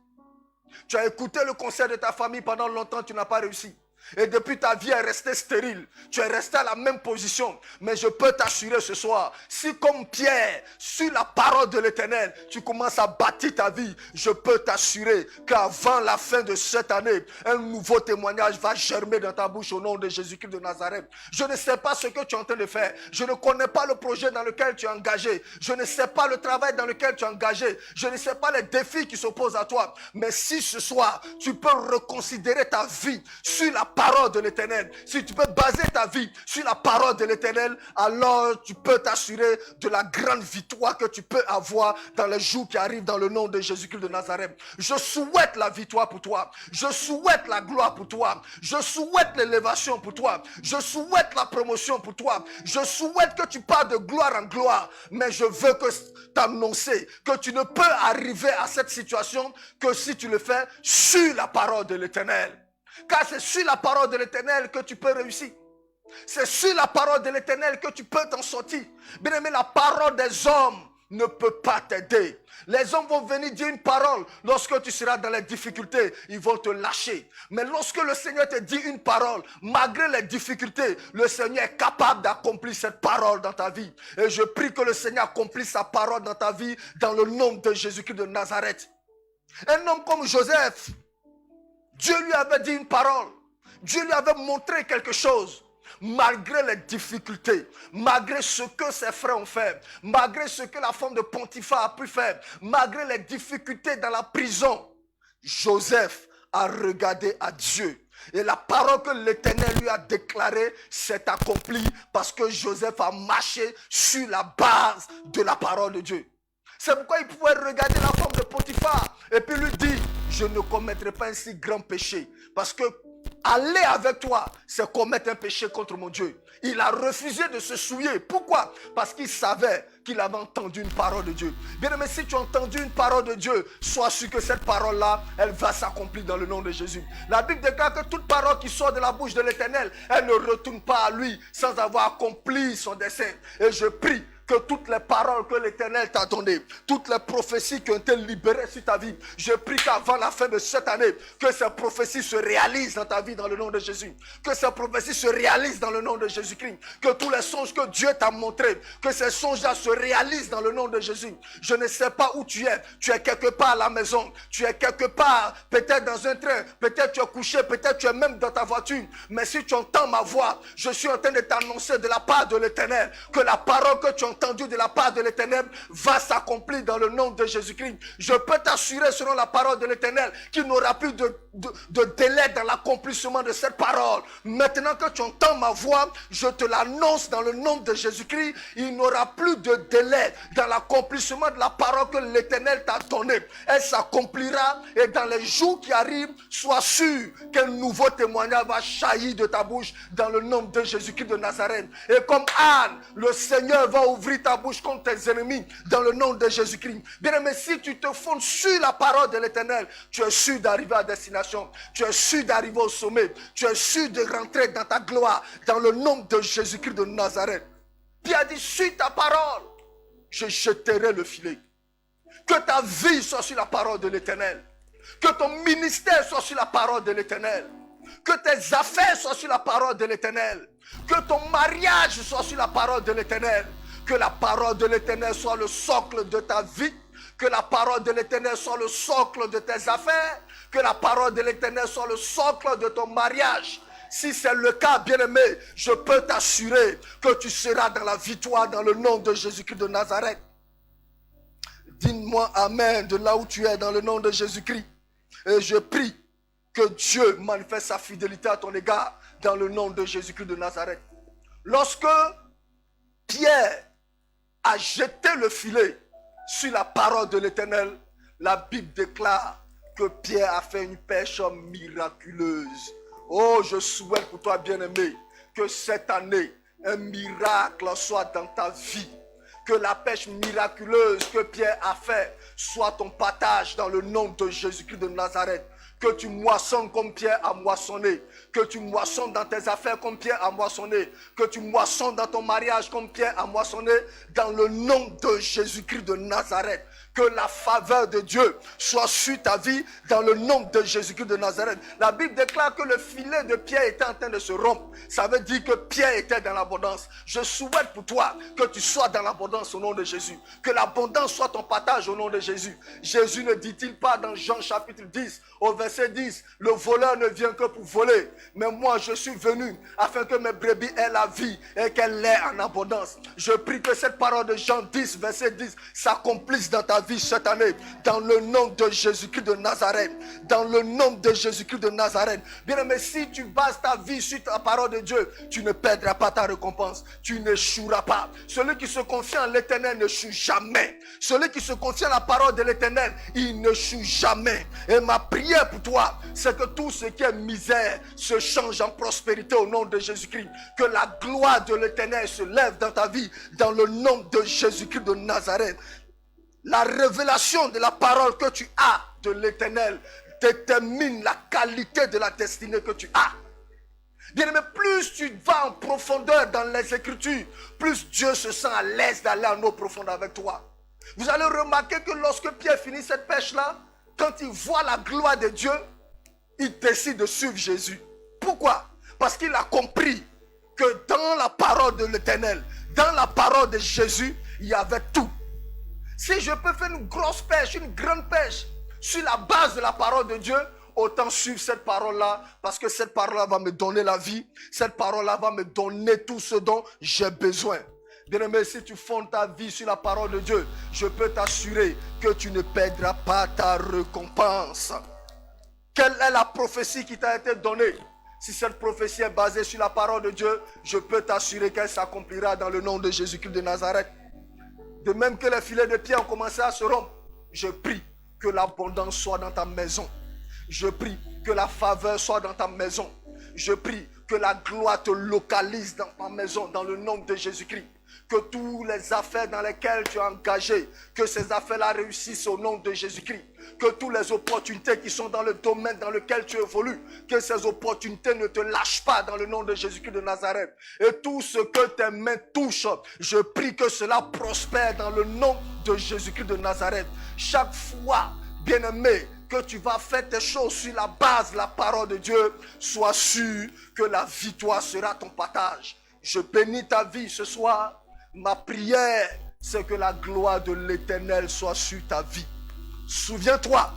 Tu as écouté le conseil de ta famille pendant longtemps, tu n'as pas réussi. Et depuis ta vie est restée stérile. Tu es resté à la même position. Mais je peux t'assurer ce soir, si comme Pierre, sur la parole de l'Éternel, tu commences à bâtir ta vie, je peux t'assurer qu'avant la fin de cette année, un nouveau témoignage va germer dans ta bouche au nom de Jésus-Christ de Nazareth. Je ne sais pas ce que tu es en train de faire. Je ne connais pas le projet dans lequel tu es engagé. Je ne sais pas le travail dans lequel tu es engagé. Je ne sais pas les défis qui s'opposent à toi. Mais si ce soir, tu peux reconsidérer ta vie sur la parole de l'Éternel, si tu peux baser ta vie sur la parole de l'Éternel, alors tu peux t'assurer de la grande victoire que tu peux avoir dans les jours qui arrivent dans le nom de Jésus-Christ de Nazareth. Je souhaite la victoire pour toi. Je souhaite la gloire pour toi. Je souhaite l'élévation pour toi. Je souhaite la promotion pour toi. Je souhaite que tu partes de gloire en gloire. Mais je veux t'annoncer que tu ne peux arriver à cette situation que si tu le fais sur la parole de l'Éternel. Car c'est sur la parole de l'Éternel que tu peux réussir. C'est sur la parole de l'Éternel que tu peux t'en sortir. Bien aimé, la parole des hommes ne peut pas t'aider. Les hommes vont venir dire une parole. Lorsque tu seras dans les difficultés, ils vont te lâcher. Mais lorsque le Seigneur te dit une parole, malgré les difficultés, le Seigneur est capable d'accomplir cette parole dans ta vie. Et je prie que le Seigneur accomplisse sa parole dans ta vie dans le nom de Jésus-Christ de Nazareth. Un homme comme Joseph, Dieu lui avait dit une parole. Dieu lui avait montré quelque chose. malgré les difficultés, malgré ce que ses frères ont fait, malgré ce que la femme de Potiphar a pu faire, malgré les difficultés dans la prison, Joseph a regardé à Dieu. Et la parole que l'Éternel lui a déclarée s'est accomplie parce que Joseph a marché sur la base de la parole de Dieu. C'est pourquoi il pouvait regarder la femme de Potiphar et puis lui dire, je ne commettrai pas un si grand péché. Parce que aller avec toi, c'est commettre un péché contre mon Dieu. Il a refusé de se souiller. Pourquoi? Parce qu'il savait qu'il avait entendu une parole de Dieu. Bien aimé, si tu as entendu une parole de Dieu, sois sûr que cette parole-là, elle va s'accomplir dans le nom de Jésus. La Bible déclare que toute parole qui sort de la bouche de l'Éternel, elle ne retourne pas à lui sans avoir accompli son dessein. Et je prie que toutes les paroles que l'Éternel t'a données, toutes les prophéties qui ont été libérées sur ta vie, je prie qu'avant la fin de cette année, que ces prophéties se réalisent dans ta vie dans le nom de Jésus. Que ces prophéties se réalisent dans le nom de Jésus-Christ. Que tous les songes que Dieu t'a montrés, que ces songes-là se réalisent dans le nom de Jésus. Je ne sais pas où tu es. Tu es quelque part à la maison. Tu es quelque part, peut-être dans un train. Peut-être tu es couché. Peut-être tu es même dans ta voiture. Mais si tu entends ma voix, je suis en train de t'annoncer de la part de l'Éternel que la parole que tu as entendu de la part de l'Éternel va s'accomplir dans le nom de Jésus-Christ. Je peux t'assurer selon la parole de l'Éternel qu'il n'aura plus de délai dans l'accomplissement de cette parole. Maintenant que tu entends ma voix, je te l'annonce dans le nom de Jésus-Christ, il n'aura plus de délai dans l'accomplissement de la parole que l'Éternel t'a donnée. Elle s'accomplira et dans les jours qui arrivent, sois sûr qu'un nouveau témoignage va jaillir de ta bouche dans le nom de Jésus-Christ de Nazareth. Et comme Anne, le Seigneur va ouvrir ta bouche contre tes ennemis dans le nom de Jésus-Christ. Bien aimé, si tu te fondes sur la parole de l'Éternel, tu es sûr d'arriver à destination. Tu es sûr d'arriver au sommet. Tu es sûr de rentrer dans ta gloire dans le nom de Jésus-Christ de Nazareth. Pierre a dit, sur ta parole, je jeterai le filet. Que ta vie soit sur la parole de l'Éternel. Que ton ministère soit sur la parole de l'Éternel. Que tes affaires soient sur la parole de l'Éternel. Que ton mariage soit sur la parole de l'Éternel. Que la parole de l'Éternel soit le socle de ta vie. Que la parole de l'Éternel soit le socle de tes affaires. Que la parole de l'Éternel soit le socle de ton mariage. Si c'est le cas, bien-aimé, je peux t'assurer que tu seras dans la victoire dans le nom de Jésus-Christ de Nazareth. Dis-moi Amen de là où tu es dans le nom de Jésus-Christ. Et je prie que Dieu manifeste sa fidélité à ton égard dans le nom de Jésus-Christ de Nazareth. Lorsque Pierre a jeté le filet sur la parole de l'Éternel, la Bible déclare que Pierre a fait une pêche miraculeuse. Oh, je souhaite pour toi, bien-aimé, que cette année, un miracle soit dans ta vie. Que la pêche miraculeuse que Pierre a fait soit ton partage dans le nom de Jésus-Christ de Nazareth. Que tu moissonnes comme Pierre a moissonné. Que tu moissonnes dans tes affaires comme Pierre a moissonné. Que tu moissonnes dans ton mariage comme Pierre a moissonné. Dans le nom de Jésus-Christ de Nazareth. Que la faveur de Dieu soit sur ta vie dans le nom de Jésus-Christ de Nazareth. La Bible déclare que le filet de Pierre était en train de se rompre. Ça veut dire que Pierre était dans l'abondance. Je souhaite pour toi que tu sois dans l'abondance au nom de Jésus. Que l'abondance soit ton partage au nom de Jésus. Jésus ne dit-il pas dans Jean chapitre 10 au verset 10, le voleur ne vient que pour voler. Mais moi je suis venu afin que mes brebis aient la vie et qu'elles l'aient en abondance. Je prie que cette parole de Jean 10 verset 10 s'accomplisse dans ta vie cette année. Dans le nom de Jésus-Christ de Nazareth. Dans le nom de Jésus-Christ de Nazareth. Bien aimé, si tu bases ta vie sur la parole de Dieu, tu ne perdras pas ta récompense. Tu n'échoueras pas. Celui qui se confie en l'Éternel n'échoue jamais. Celui qui se confie en la parole de l'Éternel, il n'échoue jamais. Et ma prière pour toi, c'est que tout ce qui est misère se change en prospérité au nom de Jésus-Christ. Que la gloire de l'Éternel se lève dans ta vie, dans le nom de Jésus-Christ de Nazareth. La révélation de la parole que tu as de l'Éternel détermine la qualité de la destinée que tu as. Bien aimé, plus tu vas en profondeur dans les Écritures, plus Dieu se sent à l'aise d'aller en eau profonde avec toi. Vous allez remarquer que lorsque Pierre finit cette pêche-là, quand il voit la gloire de Dieu, il décide de suivre Jésus. Pourquoi? Parce qu'il a compris que dans la parole de l'Éternel, dans la parole de Jésus, il y avait tout. Si je peux faire une grosse pêche, une grande pêche, sur la base de la parole de Dieu, autant suivre cette parole-là, parce que cette parole-là va me donner la vie. Cette parole-là va me donner tout ce dont j'ai besoin. Bien-aimé, si tu fondes ta vie sur la parole de Dieu, je peux t'assurer que tu ne perdras pas ta récompense. Quelle est la prophétie qui t'a été donnée? Si cette prophétie est basée sur la parole de Dieu, je peux t'assurer qu'elle s'accomplira dans le nom de Jésus-Christ de Nazareth. De même que les filets de pierre ont commencé à se rompre, je prie que l'abondance soit dans ta maison. Je prie que la faveur soit dans ta maison. Je prie que la gloire te localise dans ta maison, dans le nom de Jésus-Christ. Que toutes les affaires dans lesquelles tu es engagé, que ces affaires-là réussissent au nom de Jésus-Christ. Que toutes les opportunités qui sont dans le domaine dans lequel tu évolues, que ces opportunités ne te lâchent pas dans le nom de Jésus-Christ de Nazareth. Et tout ce que tes mains touchent, je prie que cela prospère dans le nom de Jésus-Christ de Nazareth. Chaque fois, bien-aimé, que tu vas faire tes choses sur la base de la parole de Dieu, sois sûr que la victoire sera ton partage. Je bénis ta vie ce soir. Ma prière, c'est que la gloire de l'Éternel soit sur ta vie. Souviens-toi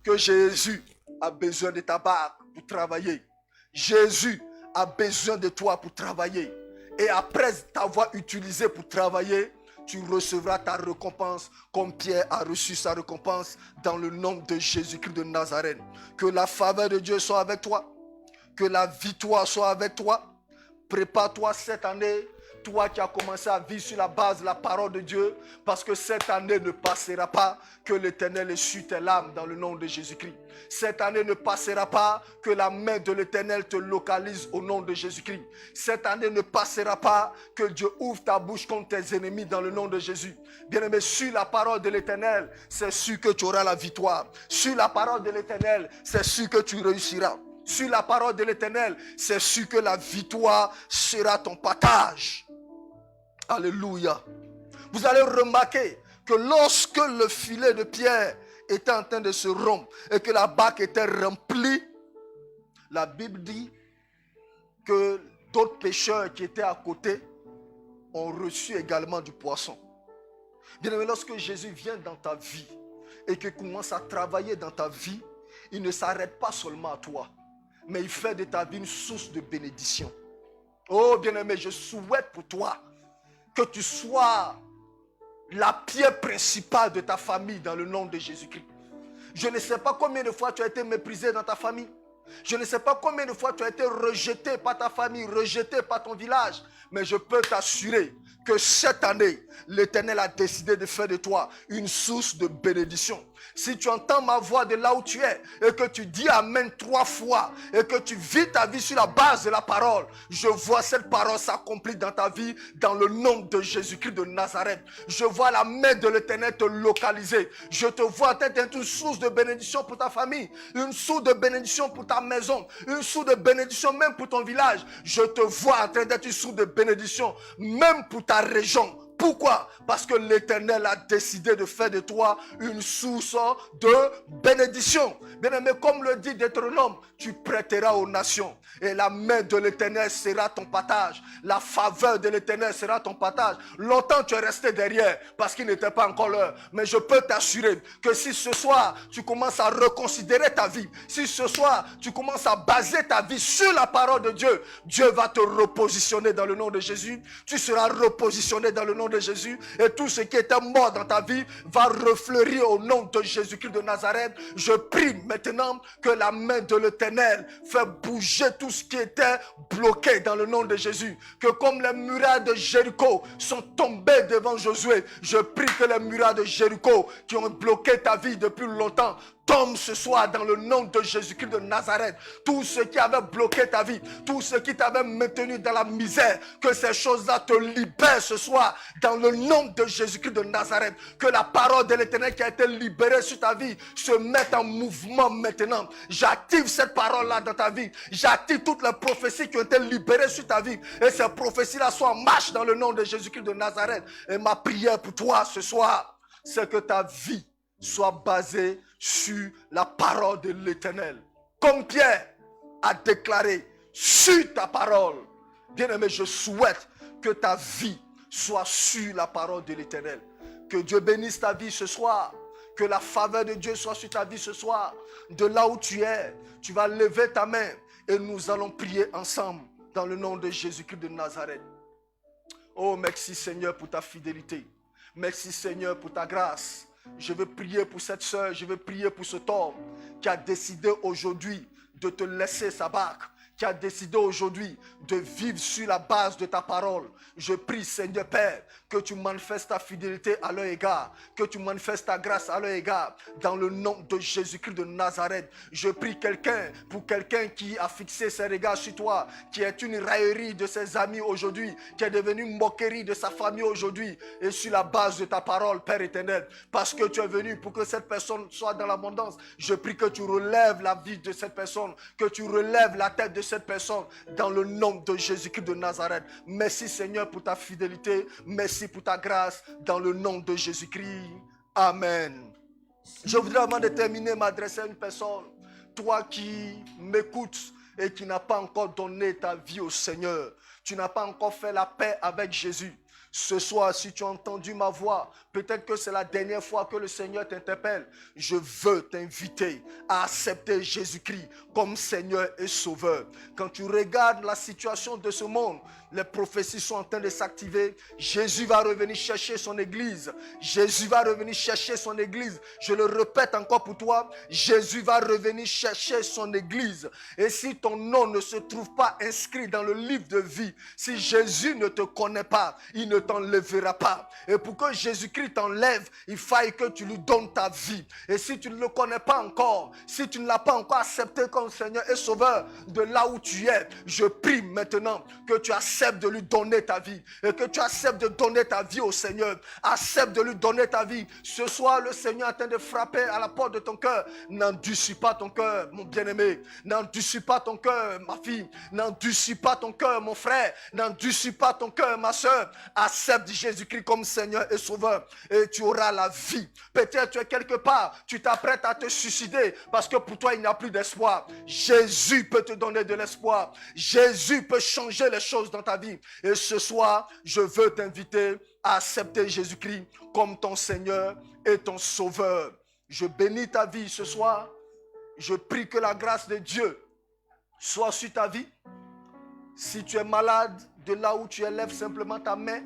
que Jésus a besoin de ta barque pour travailler. Jésus a besoin de toi pour travailler. Et après t'avoir utilisé pour travailler, tu recevras ta récompense comme Pierre a reçu sa récompense dans le nom de Jésus-Christ de Nazareth. Que la faveur de Dieu soit avec toi. Que la victoire soit avec toi. Prépare-toi cette année. Toi qui as commencé à vivre sur la base de la parole de Dieu, parce que cette année ne passera pas que l'Éternel essuie tes larmes dans le nom de Jésus-Christ. Cette année ne passera pas que la main de l'Éternel te localise au nom de Jésus-Christ. Cette année ne passera pas que Dieu ouvre ta bouche contre tes ennemis dans le nom de Jésus. Bien-aimé, sur la parole de l'Éternel, c'est sûr que tu auras la victoire. Sur la parole de l'Éternel, c'est sûr que tu réussiras. Sur la parole de l'Éternel, c'est sûr que la victoire sera ton partage. Alléluia. Vous allez remarquer que lorsque le filet de pierre était en train de se rompre et que la barque était remplie, la Bible dit que d'autres pêcheurs qui étaient à côté ont reçu également du poisson. Bien-aimé, lorsque Jésus vient dans ta vie et qu'il commence à travailler dans ta vie, il ne s'arrête pas seulement à toi, mais il fait de ta vie une source de bénédiction. Oh bien-aimé, je souhaite pour toi que tu sois la pierre principale de ta famille dans le nom de Jésus-Christ. Je ne sais pas combien de fois tu as été méprisé dans ta famille. Je ne sais pas combien de fois tu as été rejeté par ta famille, rejeté par ton village. Mais je peux t'assurer que cette année, l'Éternel a décidé de faire de toi une source de bénédiction. Si tu entends ma voix de là où tu es et que tu dis Amen 3 fois et que tu vis ta vie sur la base de la parole, je vois cette parole s'accomplir dans ta vie dans le nom de Jésus-Christ de Nazareth. Je vois la main de l'Éternel te localiser. Je te vois en train d'être une source de bénédiction pour ta famille, une source de bénédiction pour ta maison, une source de bénédiction même pour ton village. Je te vois en train d'être une source de bénédiction même pour ta région. Pourquoi? Parce que l'Éternel a décidé de faire de toi une source de bénédiction. Bien-aimé, comme le dit Deutéronome, tu prêteras aux nations. Et la main de l'Éternel sera ton partage. La faveur de l'Éternel sera ton partage. Longtemps tu es resté derrière parce qu'il n'était pas encore l'heure. Mais je peux t'assurer que si ce soir tu commences à reconsidérer ta vie, si ce soir tu commences à baser ta vie sur la parole de Dieu, Dieu va te repositionner dans le nom de Jésus. Tu seras repositionné dans le nom de Jésus. Et tout ce qui était mort dans ta vie va refleurir au nom de Jésus-Christ de Nazareth. Je prie maintenant que la main de l'Éternel fait bouger tout ce qui était bloqué dans le nom de Jésus. Que comme les murailles de Jéricho sont tombées devant Josué, je prie que les murailles de Jéricho qui ont bloqué ta vie depuis longtemps tombe ce soir dans le nom de Jésus-Christ de Nazareth. Tout ce qui avait bloqué ta vie, tout ce qui t'avait maintenu dans la misère, que ces choses-là te libèrent ce soir dans le nom de Jésus-Christ de Nazareth. Que la parole de l'Éternel qui a été libérée sur ta vie se mette en mouvement maintenant. J'active cette parole-là dans ta vie. J'active toutes les prophéties qui ont été libérées sur ta vie. Et ces prophéties-là soient en marche dans le nom de Jésus-Christ de Nazareth. Et ma prière pour toi ce soir, c'est que ta vie soit basée sur la parole de l'Éternel. Comme Pierre a déclaré sur ta parole. Bien-aimé, je souhaite que ta vie soit sur la parole de l'Éternel. Que Dieu bénisse ta vie ce soir. Que la faveur de Dieu soit sur ta vie ce soir. De là où tu es, tu vas lever ta main et nous allons prier ensemble dans le nom de Jésus-Christ de Nazareth. Oh, merci Seigneur pour ta fidélité. Merci Seigneur pour ta grâce. Je veux prier pour cette soeur, je veux prier pour cet homme qui a décidé aujourd'hui de te laisser sa barque, qui a décidé aujourd'hui de vivre sur la base de ta parole. Je prie, Seigneur Père, que tu manifestes ta fidélité à leur égard, que tu manifestes ta grâce à leur égard, dans le nom de Jésus-Christ de Nazareth. Je prie pour quelqu'un qui a fixé ses regards sur toi, qui est une raillerie de ses amis aujourd'hui, qui est devenu une moquerie de sa famille aujourd'hui, et sur la base de ta parole, Père éternel, parce que tu es venu pour que cette personne soit dans l'abondance. Je prie que tu relèves la vie de cette personne, que tu relèves la tête de cette personne, dans le nom de Jésus-Christ de Nazareth. Merci Seigneur pour ta fidélité, merci pour ta grâce, dans le nom de Jésus-Christ. Amen. Je voudrais avant de terminer m'adresser à une personne, toi qui m'écoutes et qui n'as pas encore donné ta vie au Seigneur, tu n'as pas encore fait la paix avec Jésus. Ce soir, si tu as entendu ma voix, peut-être que c'est la dernière fois que le Seigneur t'interpelle. Je veux t'inviter à accepter Jésus-Christ comme Seigneur et Sauveur. Quand tu regardes la situation de ce monde, les prophéties sont en train de s'activer. Jésus va revenir chercher son église. Jésus va revenir chercher son église. Je le répète encore pour toi. Jésus va revenir chercher son église. Et si ton nom ne se trouve pas inscrit dans le livre de vie, si Jésus ne te connaît pas, il ne t'enlèvera pas. Et pour que Jésus-Christ t'enlève, il faille que tu lui donnes ta vie. Et si tu ne le connais pas encore, si tu ne l'as pas encore accepté comme Seigneur et Sauveur de là où tu es, je prie maintenant que tu acceptes de lui donner ta vie et que tu acceptes de donner ta vie au Seigneur. Accepte de lui donner ta vie. Ce soir, le Seigneur est en train de frapper à la porte de ton cœur. N'endurcis pas ton cœur, mon bien-aimé. N'endurcis pas ton cœur, ma fille. N'endurcis pas ton cœur, mon frère. N'endurcis pas ton cœur, ma soeur. Accepte Jésus-Christ comme Seigneur et Sauveur et tu auras la vie. Peut-être tu es quelque part, tu t'apprêtes à te suicider parce que pour toi il n'y a plus d'espoir. Jésus peut te donner de l'espoir. Jésus peut changer les choses dans ta vie. Et ce soir, je veux t'inviter à accepter Jésus-Christ comme ton Seigneur et ton Sauveur. Je bénis ta vie ce soir. Je prie que la grâce de Dieu soit sur ta vie. Si tu es malade, de là où tu élèves simplement ta main,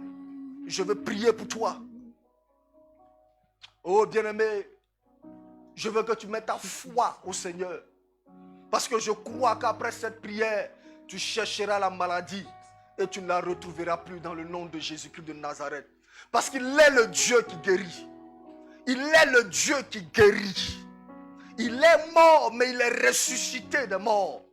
je veux prier pour toi. Oh bien-aimé, je veux que tu mettes ta foi au Seigneur. Parce que je crois qu'après cette prière, tu chercheras la maladie et tu ne la retrouveras plus dans le nom de Jésus-Christ de Nazareth. Parce qu'il est le Dieu qui guérit. Il est le Dieu qui guérit. Il est mort, mais il est ressuscité des morts.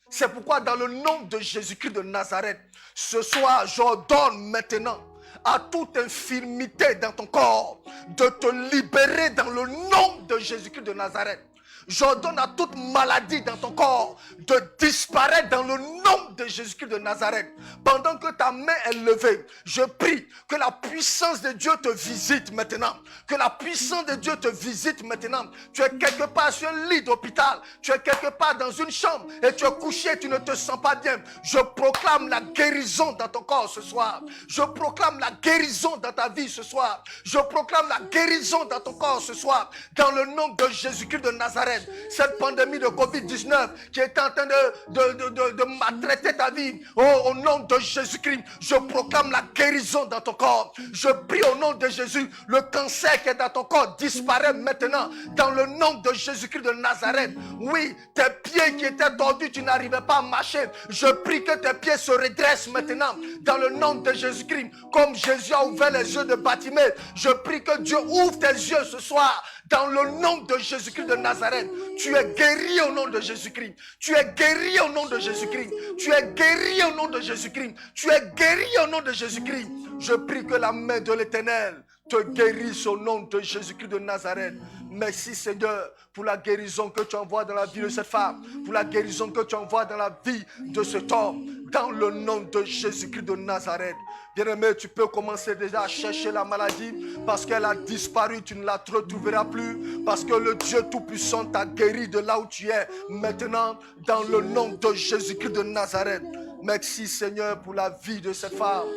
C'est pourquoi dans le nom de Jésus-Christ de Nazareth, ce soir, j'ordonne maintenant à toute infirmité dans ton corps de te libérer dans le nom de Jésus-Christ de Nazareth. J'ordonne à toute maladie dans ton corps de disparaître dans le nom de Jésus-Christ de Nazareth. Pendant que ta main est levée, je prie que la puissance de Dieu te visite maintenant. Que la puissance de Dieu te visite maintenant. Tu es quelque part sur un lit d'hôpital. Tu es quelque part dans une chambre et tu es couché, tu ne te sens pas bien. Je proclame la guérison dans ton corps ce soir. Je proclame la guérison dans ta vie ce soir. Je proclame la guérison dans ton corps ce soir. Dans le nom de Jésus-Christ de Nazareth. Cette pandémie de Covid-19 qui est en train de maltraiter ta vie. Oh, au nom de Jésus-Christ, je proclame la guérison dans ton corps. Je prie au nom de Jésus, le cancer qui est dans ton corps disparaît maintenant. Dans le nom de Jésus-Christ de Nazareth. Oui, tes pieds qui étaient tordus, tu n'arrivais pas à marcher. Je prie que tes pieds se redressent maintenant. Dans le nom de Jésus-Christ. Comme Jésus a ouvert les yeux de Bartimée, je prie que Dieu ouvre tes yeux ce soir. Dans le nom de Jésus-Christ de Nazareth, tu es guéri au nom de Jésus-Christ. Tu es guéri au nom de Jésus-Christ. Tu es guéri au nom de Jésus-Christ. Tu es guéri au nom de Jésus-Christ. Je prie que la main de l'Éternel te guérisse au nom de Jésus-Christ de Nazareth. Merci Seigneur pour la guérison que tu envoies dans la vie de cette femme, pour la guérison que tu envoies dans la vie de cet homme, dans le nom de Jésus-Christ de Nazareth. Bien-aimé, tu peux commencer déjà à chercher la maladie parce qu'elle a disparu, tu ne la retrouveras plus parce que le Dieu Tout-Puissant t'a guéri de là où tu es maintenant dans le nom de Jésus-Christ de Nazareth. Merci Seigneur pour la vie de cette femme.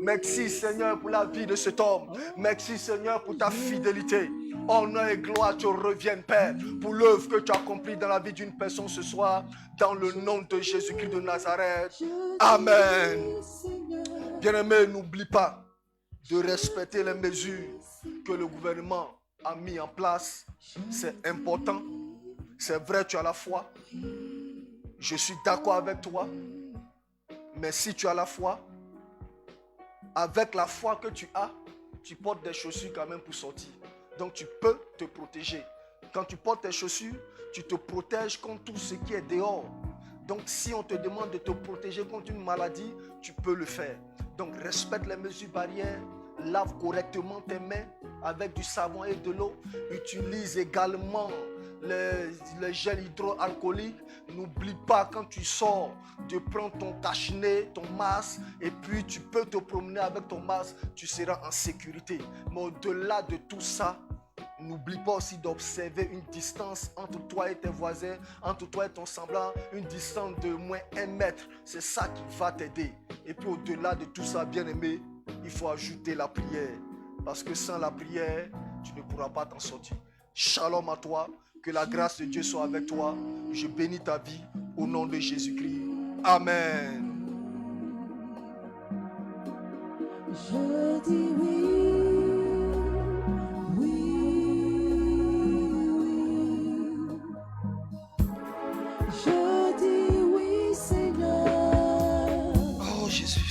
Merci Seigneur pour la vie de cet homme. Merci Seigneur pour ta fidélité. honneur et gloire te reviennent, Père, pour l'œuvre que tu as accomplie dans la vie d'une personne ce soir, dans le nom de Jésus-Christ de Nazareth. Amen. Bien-aimé, n'oublie pas de respecter les mesures que le gouvernement a mis en place. C'est important. C'est vrai, tu as la foi. Je suis d'accord avec toi. Mais si tu as la foi, avec la foi que tu as, tu portes des chaussures quand même pour sortir. Donc tu peux te protéger. Quand tu portes tes chaussures, tu te protèges contre tout ce qui est dehors. Donc si on te demande de te protéger contre une maladie, tu peux le faire. Donc respecte les mesures barrières, lave correctement tes mains avec du savon et de l'eau. Utilise également les gels hydroalcooliques. N'oublie pas quand tu sors de prendre ton cache-nez, ton masque, et puis tu peux te promener avec ton masque, tu seras en sécurité. Mais au-delà de tout ça, n'oublie pas aussi d'observer une distance entre toi et tes voisins, entre toi et ton semblant, une distance de moins 1 mètre. C'est ça qui va t'aider. Et puis au-delà de tout ça, bien-aimé, il faut ajouter la prière. Parce que sans la prière, tu ne pourras pas t'en sortir. Shalom à toi. Que la grâce de Dieu soit avec toi. Je bénis ta vie au nom de Jésus-Christ. Amen. Je dis oui, oui, oui. Je dis oui, Seigneur. Oh Jésus.